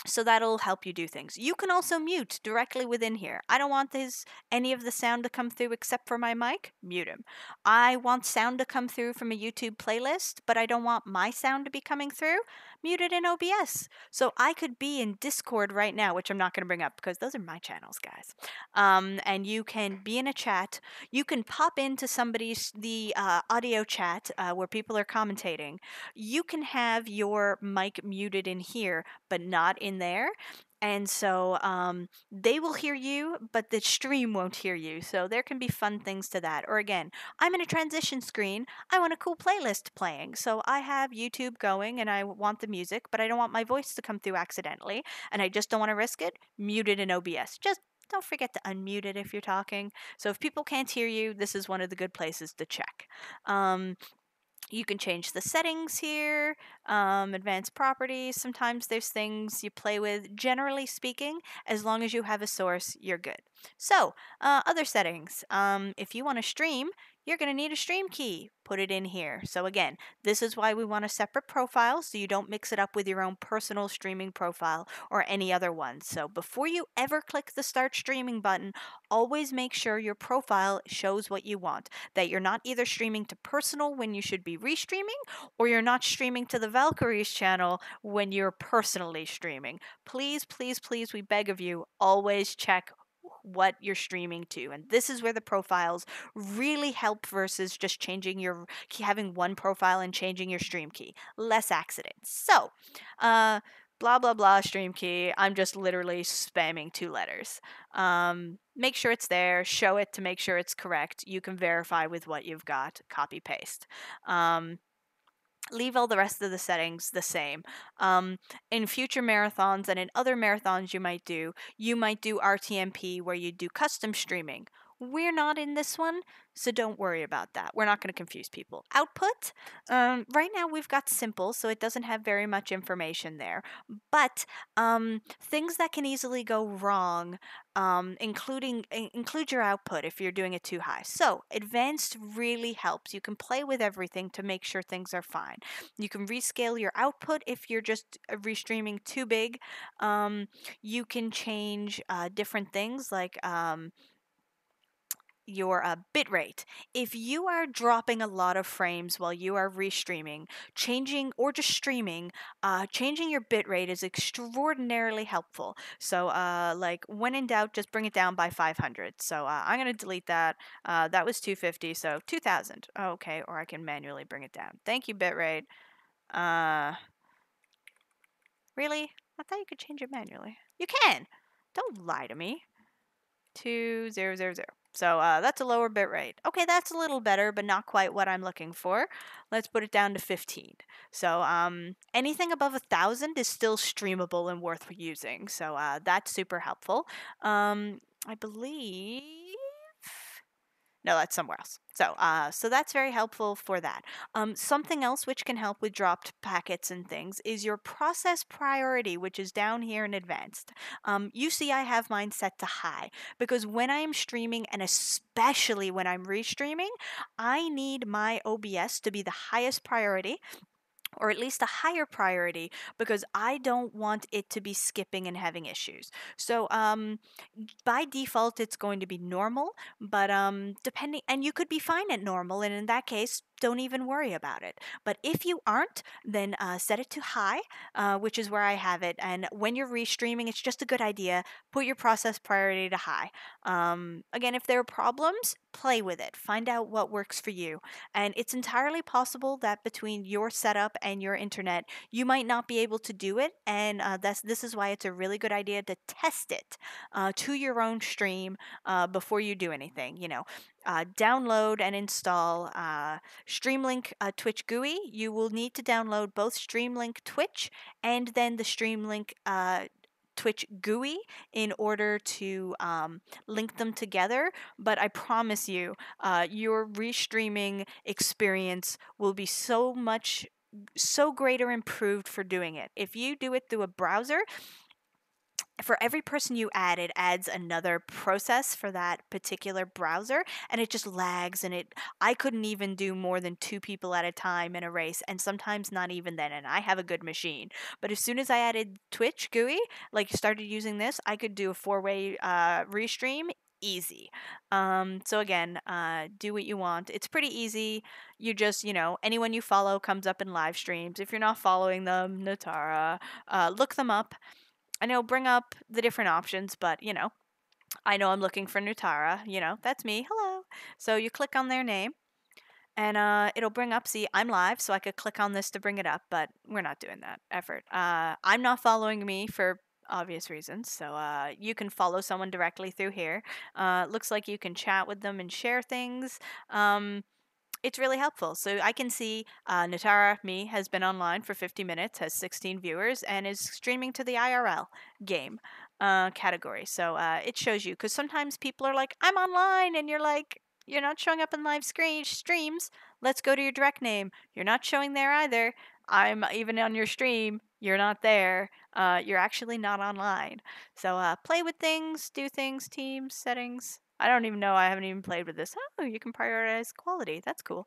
So that'll help you do things. You can also mute directly within here. I don't want any of the sound to come through except for my mic. Mute him. I want sound to come through from a YouTube playlist, but I don't want my sound to be coming through. Mute it in OBS. So I could be in Discord right now, which I'm not going to bring up because those are my channels, guys. And you can be in a chat. You can pop into the audio chat where people are commentating. You can have your mic muted in here, but not in there. And so they will hear you, but the stream won't hear you. So there can be fun things to that. Or again, I'm in a transition screen. I want a cool playlist playing. So I have YouTube going and I want the music, but I don't want my voice to come through accidentally. And I just don't want to risk it. Mute it in OBS. Just don't forget to unmute it if you're talking. So if people can't hear you, this is one of the good places to check. You can change the settings here, advanced properties. Sometimes there's things you play with. Generally speaking, as long as you have a source, you're good. So, other settings. If you want to stream, you're going to need a stream key. Put it in here. So again, this is why we want a separate profile so you don't mix it up with your own personal streaming profile or any other one. So before you ever click the start streaming button, always make sure your profile shows what you want. That you're not either streaming to personal when you should be restreaming, or you're not streaming to the Valkyries channel when you're personally streaming. Please, please, please, we beg of you, always check what you're streaming to. And this is where the profiles really help versus just having one profile and changing your stream key. Less accidents. So, blah, blah, blah, stream key. I'm just literally spamming 2 letters. Make sure it's there. Show it to make sure it's correct. You can verify with what you've got. Copy, paste. Leave all the rest of the settings the same. In future marathons and in other marathons you might do RTMP where you do custom streaming. We're not in this one, so don't worry about that. We're not going to confuse people. Output, right now we've got simple, so it doesn't have very much information there. But things that can easily go wrong, include your output if you're doing it too high. So advanced really helps. You can play with everything to make sure things are fine. You can rescale your output if you're just restreaming too big. You can change different things like your bitrate. If you are dropping a lot of frames while you are restreaming, changing or just streaming, changing your bitrate is extraordinarily helpful. So, like when in doubt, just bring it down by 500. So I'm gonna delete that. That was 250, so 2000. Oh, okay, or I can manually bring it down. Thank you, bitrate. Really? I thought you could change it manually. You can. Don't lie to me. 2000. So that's a lower bit rate. Okay, that's a little better, but not quite what I'm looking for. Let's put it down to 15. So anything above 1,000 is still streamable and worth using. So that's super helpful. I believe. No, that's somewhere else. So that's very helpful for that. Something else which can help with dropped packets and things is your process priority, which is down here in advanced. You see I have mine set to high because when I am streaming and especially when I'm restreaming, I need my OBS to be the highest priority or at least a higher priority, because I don't want it to be skipping and having issues. So by default it's going to be normal, but depending, and you could be fine at normal, and in that case don't even worry about it. But if you aren't, then set it to high, which is where I have it. And when you're restreaming, it's just a good idea, put your process priority to high. Again, if there are problems, play with it, find out what works for you. And it's entirely possible that between your setup and your internet, you might not be able to do it. And this is why it's a really good idea to test it to your own stream before you do anything. Download and install Streamlink Twitch GUI. You will need to download both Streamlink Twitch and then the Streamlink Twitch GUI in order to link them together. But I promise you, your restreaming experience will be so greater improved for doing it. If you do it through a browser, for every person you add, it adds another process for that particular browser, and it just lags. And I couldn't even do more than 2 people at a time in a race, and sometimes not even then, and I have a good machine. But as soon as I added Twitch GUI, like started using this, I could do a 4-way restream easy. So again, do what you want. It's pretty easy. You just, anyone you follow comes up in live streams. If you're not following them, Natara, look them up, and it'll bring up the different options. But I know I'm looking for Nutara, that's me, hello. So you click on their name, and it'll bring up, see, I'm live, so I could click on this to bring it up, but we're not doing that effort. I'm not following me for obvious reasons, so you can follow someone directly through here. Looks like you can chat with them and share things. It's really helpful. So I can see Natara, me, has been online for 50 minutes, has 16 viewers, and is streaming to the IRL game category. So it shows you, because sometimes people are like, I'm online, and you're like, you're not showing up in live streams. Let's go to your direct name. You're not showing there either. I'm even on your stream. You're not there. You're actually not online. So play with things, do things, teams, settings. I don't even know. I haven't even played with this. Oh, you can prioritize quality. That's cool.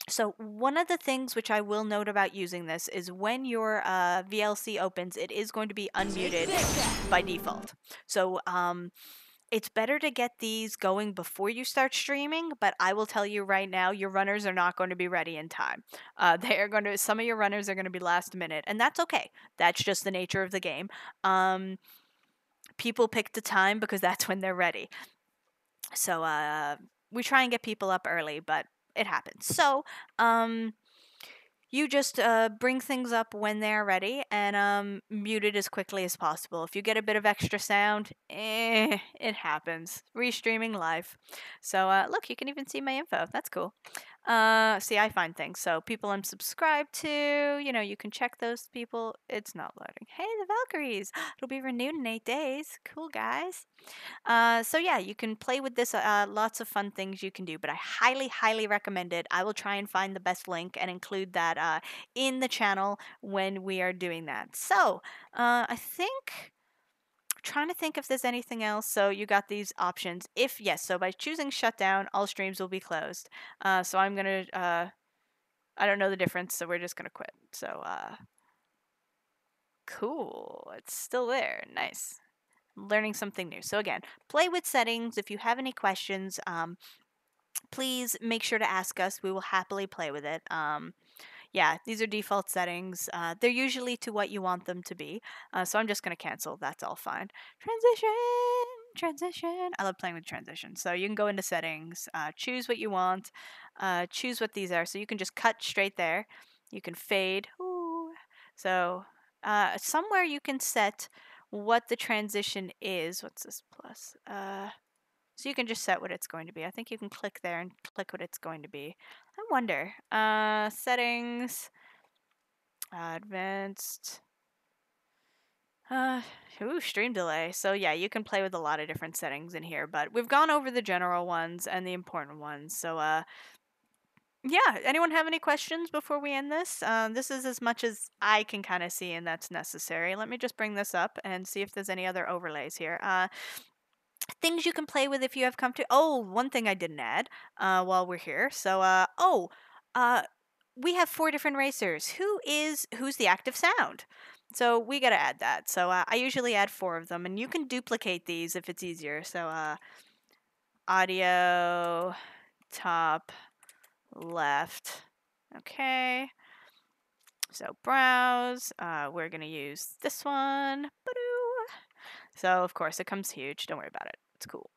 So one of the things which I will note about using this is when your VLC opens, it is going to be unmuted by default. So it's better to get these going before you start streaming, but I will tell you right now, your runners are not going to be ready in time. Some of your runners are going to be last minute, and that's okay. That's just the nature of the game. People pick the time because that's when they're ready. So we try and get people up early, but it happens. So you just bring things up when they're ready, and mute it as quickly as possible. If you get a bit of extra sound, it happens. Restreaming live. So look, you can even see my info. That's cool. See, I find things. So people I'm subscribed to, you can check those people. It's not loading. Hey, the Valkyries. It'll be renewed in 8 days. Cool, guys. So yeah, you can play with this. Lots of fun things you can do, but I highly, highly recommend it. I will try and find the best link and include that in the channel when we are doing that. So I think, trying to think if there's anything else. So you got these options. If yes, so by choosing shutdown, all streams will be closed. So I'm gonna. I don't know the difference, so we're just gonna quit. So cool. It's still there. Nice. Learning something new. So again, play with settings. If you have any questions, please make sure to ask us. We will happily play with it. Yeah, these are default settings. They're usually to what you want them to be. So I'm just going to cancel. That's all fine. Transition. I love playing with transition. So you can go into settings, choose what you want, choose what these are. So you can just cut straight there. You can fade. Ooh. So somewhere you can set what the transition is. What's this plus? So you can just set what it's going to be. I think you can click there and click what it's going to be. I wonder. Settings. Advanced. Stream delay. So yeah, you can play with a lot of different settings in here, but we've gone over the general ones and the important ones. So yeah, anyone have any questions before we end this? This is as much as I can kind of see, and that's necessary. Let me just bring this up and see if there's any other overlays here. Things you can play with if you have come to. Oh, one thing I didn't add while we're here. So, we have 4 different racers. Who's the active sound? So we got to add that. So I usually add 4 of them, and you can duplicate these if it's easier. So audio, top, left. Okay. So browse. We're going to use this one. Ba-doo. So of course it comes huge. Don't worry about it. It's cool.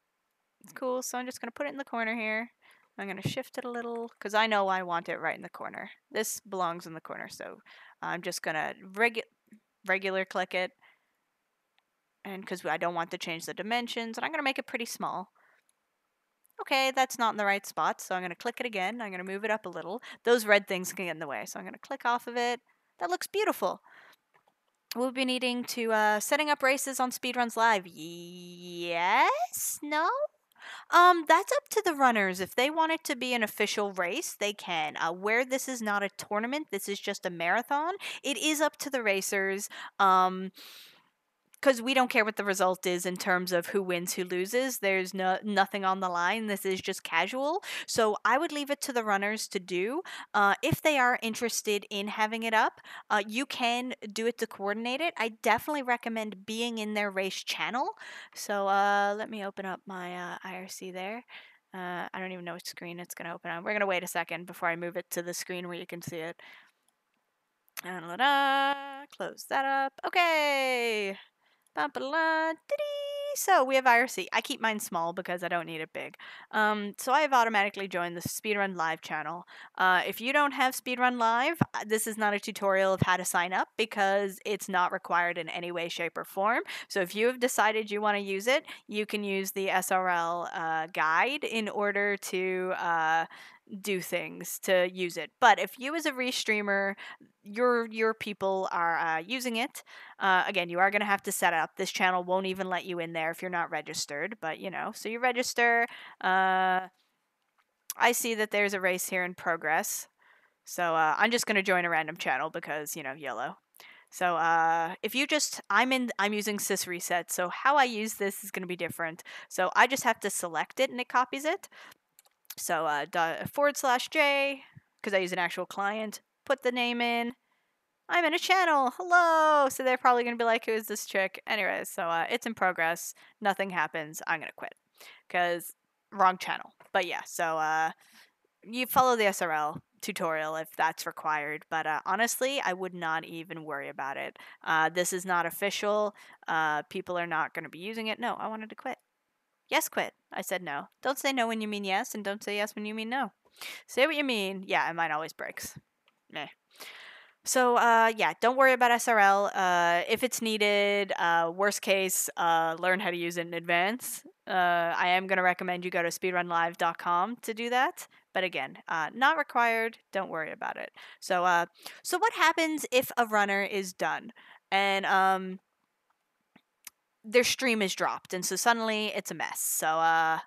It's cool. So I'm just going to put it in the corner here. I'm going to shift it a little because I know I want it right in the corner. This belongs in the corner. So I'm just going to regular click it. And because I don't want to change the dimensions, and I'm going to make it pretty small. Okay, that's not in the right spot, so I'm going to click it again. I'm going to move it up a little. Those red things can get in the way, so I'm going to click off of it. That looks beautiful. We'll be needing to setting up races on Speedruns Live. Yes? No? That's up to the runners. If they want it to be an official race, they can. Where this is not a tournament, this is just a marathon, it is up to the racers. Because we don't care what the result is in terms of who wins, who loses. There's nothing on the line. This is just casual. So I would leave it to the runners to do. If they are interested in having it up, you can do it to coordinate it. I definitely recommend being in their race channel. So let me open up my IRC there. I don't even know which screen it's going to open on. We're going to wait a second before I move it to the screen where you can see it. Close that up. Okay. So we have IRC. I keep mine small because I don't need it big. So I have automatically joined the Speedrun Live channel. If you don't have Speedrun Live, this is not a tutorial of how to sign up because it's not required in any way, shape, or form. So if you have decided you want to use it, you can use the SRL guide in order to do things to use it. But if you as a restreamer, your people are using it, again, you are going to have to set up. This channel won't even let you in there if you're not registered, but so you register. I see that there's a race here in progress. So I'm just going to join a random channel because, YOLO. So if you I'm using sys reset. So how I use this is going to be different. So I just have to select it and it copies it. So /J, because I use an actual client, put the name in. I'm in a channel. Hello. So they're probably going to be like, who is this chick? Anyways, so it's in progress. Nothing happens. I'm going to quit because wrong channel. But yeah, so you follow the SRL tutorial if that's required. But honestly, I would not even worry about it. This is not official. People are not going to be using it. No, I wanted to quit. Yes, quit. I said no. Don't say no when you mean yes, and don't say yes when you mean no. Say what you mean. Yeah, and mine always breaks. Meh. So, yeah, don't worry about SRL. If it's needed, worst case, learn how to use it in advance. I am going to recommend you go to speedrunlive.com to do that. But again, not required. Don't worry about it. So, so what happens if a runner is done and their stream is dropped, and so suddenly it's a mess? So, I'm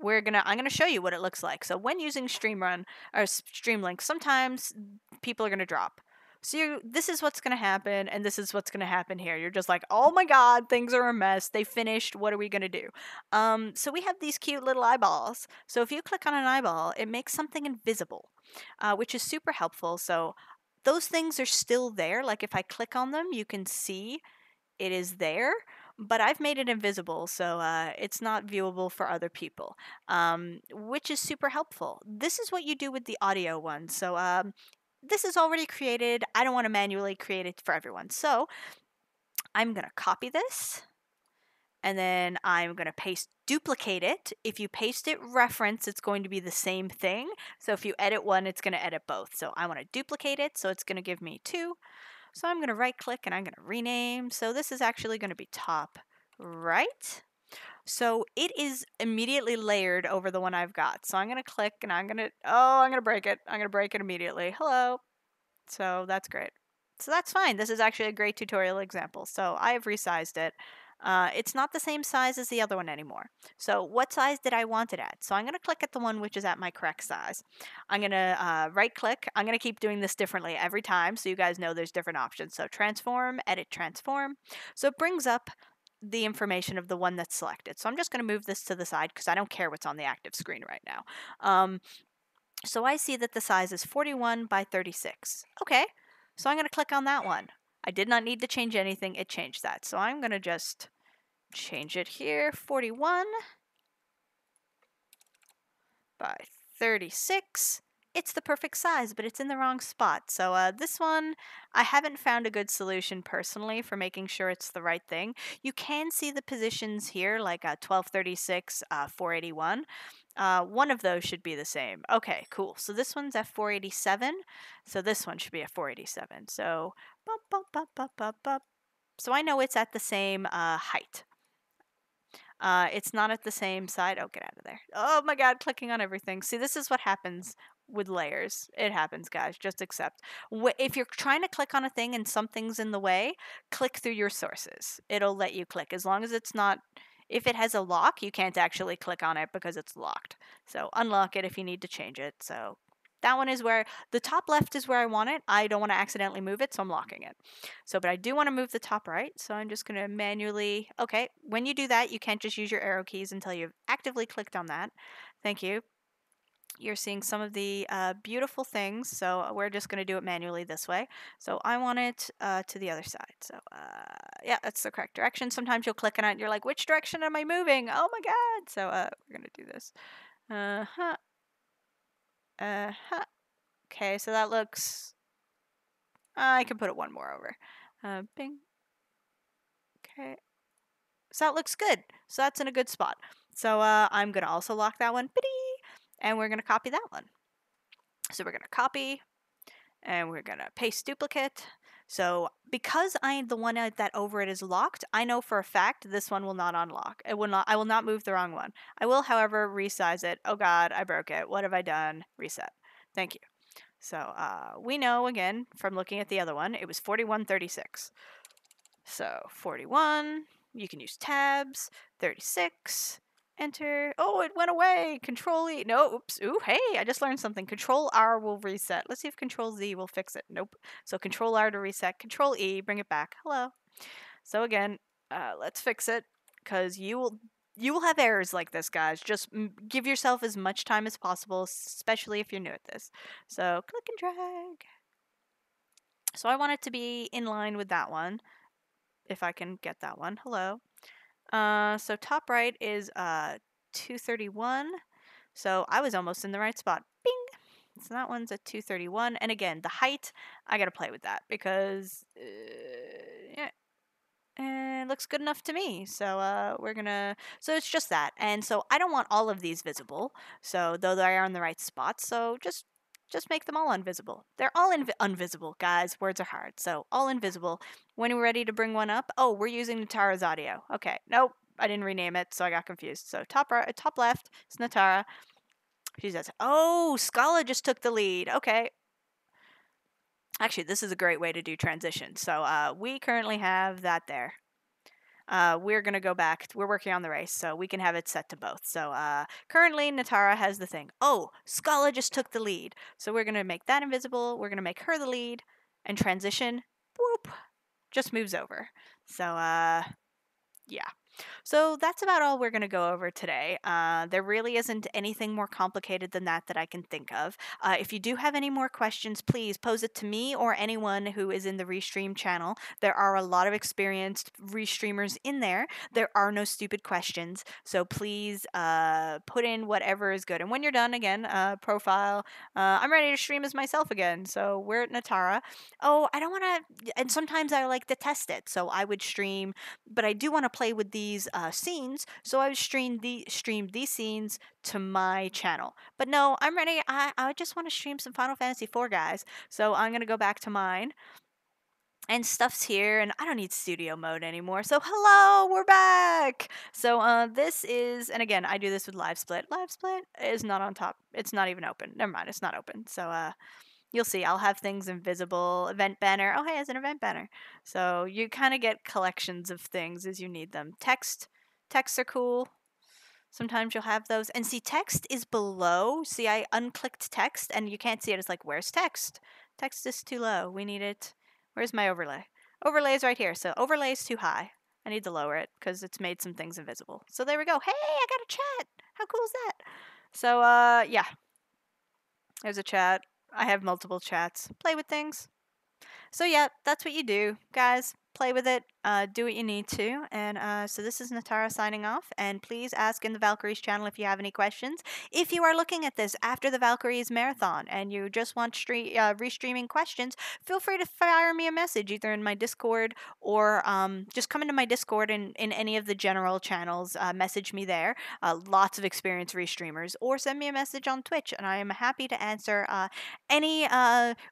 gonna show you what it looks like. So when using Streamrun or Streamlink, sometimes people are gonna drop. So this is what's gonna happen, and this is what's gonna happen here. You're just like, oh my god, things are a mess. They finished. What are we gonna do? So we have these cute little eyeballs. So if you click on an eyeball, it makes something invisible, which is super helpful. So those things are still there. Like if I click on them, you can see it is there, but I've made it invisible, so it's not viewable for other people, which is super helpful. This is what you do with the audio one. So this is already created. I don't want to manually create it for everyone. So I'm going to copy this, and then I'm going to duplicate it. If you paste it reference, it's going to be the same thing. So if you edit one, it's going to edit both. So I want to duplicate it, so it's going to give me 2. So I'm going to right click and I'm going to rename. So this is actually going to be top right. So it is immediately layered over the one I've got. So I'm going to click and I'm going to break it. I'm going to break it immediately. Hello. So that's great. So that's fine. This is actually a great tutorial example. So I have resized it. It's not the same size as the other one anymore. So what size did I want it at? So I'm going to click at the one which is at my correct size. I'm going to right click. I'm going to keep doing this differently every time so you guys know there's different options. So transform, edit transform. So it brings up the information of the one that's selected. So I'm just going to move this to the side because I don't care what's on the active screen right now. So I see that the size is 41 by 36. Okay, so I'm going to click on that one. I did not need to change anything. It changed that. So I'm going to just change it here. 41 by 36. It's the perfect size, but it's in the wrong spot. So this one, I haven't found a good solution personally for making sure it's the right thing. You can see the positions here, like 1236, 481. One of those should be the same. Okay, cool. So this one's at 487. So this one should be at 487. So, bump, bump, bump, bump, bump, bump. So I know it's at the same height. It's not at the same side. Oh, get out of there. Oh my god, clicking on everything. See, this is what happens with layers. It happens, guys. Just accept. If you're trying to click on a thing and something's in the way, click through your sources. It'll let you click. As long as it's not... If it has a lock, you can't actually click on it because it's locked. So unlock it if you need to change it. So that one is where... The top left is where I want it. I don't want to accidentally move it, so I'm locking it. So, but I do want to move the top right, so I'm just going to manually... Okay, when you do that, you can't just use your arrow keys until you've actively clicked on that. Thank you. You're seeing some of the beautiful things, so we're just going to do it manually this way. So I want it to the other side. So, yeah, that's the correct direction. Sometimes you'll click on it and you're like, which direction am I moving? Oh my god! So we're going to do this. Uh-huh. Uh-huh. Okay, so that looks... I can put it one more over. Bing. Okay. So that looks good. So that's in a good spot. So I'm going to also lock that one. And we're going to copy that one. So we're going to copy. And we're going to paste duplicate. So because the one that over it is locked, I know for a fact this one will not unlock. It will not. I will not move the wrong one. I will, however, resize it. Oh god, I broke it. What have I done? Reset. Thank you. So we know, again, from looking at the other one, it was 4136. So 41, you can use tabs, 36, enter. Oh, it went away. Control E. No, oops. Ooh, hey, I just learned something. Control R will reset. Let's see if Control Z will fix it. Nope. So Control R to reset. Control E, bring it back. Hello. So again, let's fix it, because you will have errors like this, guys. Just give yourself as much time as possible, especially if you're new at this. So click and drag. So I want it to be in line with that one, if I can get that one. Hello. So top right is 231. So I was almost in the right spot. Bing! So that one's at 231. And again, the height, I gotta play with that because yeah, it looks good enough to me. So we're gonna... So it's just that. And so I don't want all of these visible, so though they are in the right spot, so just make them all invisible. They're all invisible, guys. Words are hard. So all invisible. When we're ready to bring one up... Oh, we're using Natara's audio. Okay. Nope. I didn't rename it, so I got confused. So top right, top left is Natara. She says, oh, Scala just took the lead. Okay. Actually, this is a great way to do transitions. So we currently have that there. We're going to go back. We're working on the race, so we can have it set to both. So currently, Natara has the thing. Oh, Scala just took the lead. So we're going to make that invisible. We're going to make her the lead. And transition, whoop, just moves over. So, yeah. So that's about all we're going to go over today. There really isn't anything more complicated than that I can think of. If you do have any more questions, please pose it to me or anyone who is in the Restream channel. There are a lot of experienced Restreamers in there. There are no stupid questions. So please put in whatever is good. And when you're done, again, profile. I'm ready to stream as myself again. So we're at Natara. Oh, I don't want to... And sometimes I like to test it. So I would stream, but I do want to play with these scenes, so I streamed these scenes to my channel. But no, I'm ready. I just want to stream some Final Fantasy IV, guys. So I'm gonna go back to mine. And stuff's here, and I don't need studio mode anymore. So hello, we're back. So this is, and again, I do this with live split. Live split is not on top. It's not even open. Never mind, it's not open. So you'll see, I'll have things invisible. Event banner. Oh, hey, it's an event banner. So you kind of get collections of things as you need them. Texts are cool. Sometimes you'll have those. And see, text is below. See, I unclicked text, and you can't see it. It's like, where's text? Text is too low. We need it. Where's my overlay? Overlay is right here. So overlay is too high. I need to lower it because it's made some things invisible. So there we go. Hey, I got a chat. How cool is that? So, yeah. There's a chat. I have multiple chats. Play with things. So yeah, that's what you do, guys. Play with it. Do what you need to. And so this is Natara signing off. And please ask in the Valkyries channel if you have any questions. If you are looking at this after the Valkyries marathon and you just want restreaming questions, feel free to fire me a message either in my Discord or just come into my Discord in any of the general channels. Message me there. Lots of experienced restreamers, or send me a message on Twitch, and I am happy to answer any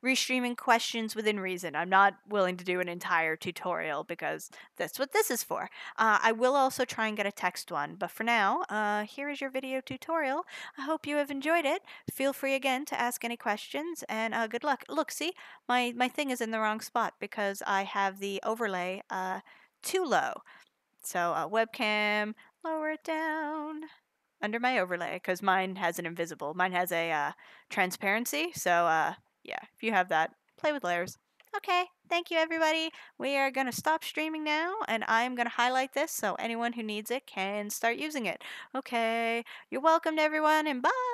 restreaming questions within reason. I'm not willing to do an entire tutorial because that's what this is for. I will also try and get a text one, but for now, here is your video tutorial. I hope you have enjoyed it. Feel free again to ask any questions, and good luck. Look, see, my thing is in the wrong spot because I have the overlay too low. So webcam, lower it down under my overlay because mine has an invisible. Mine has a transparency. So yeah, if you have that, play with layers. Okay, thank you everybody. We are going to stop streaming now, and I'm going to highlight this so anyone who needs it can start using it. Okay, you're welcome to everyone, and bye!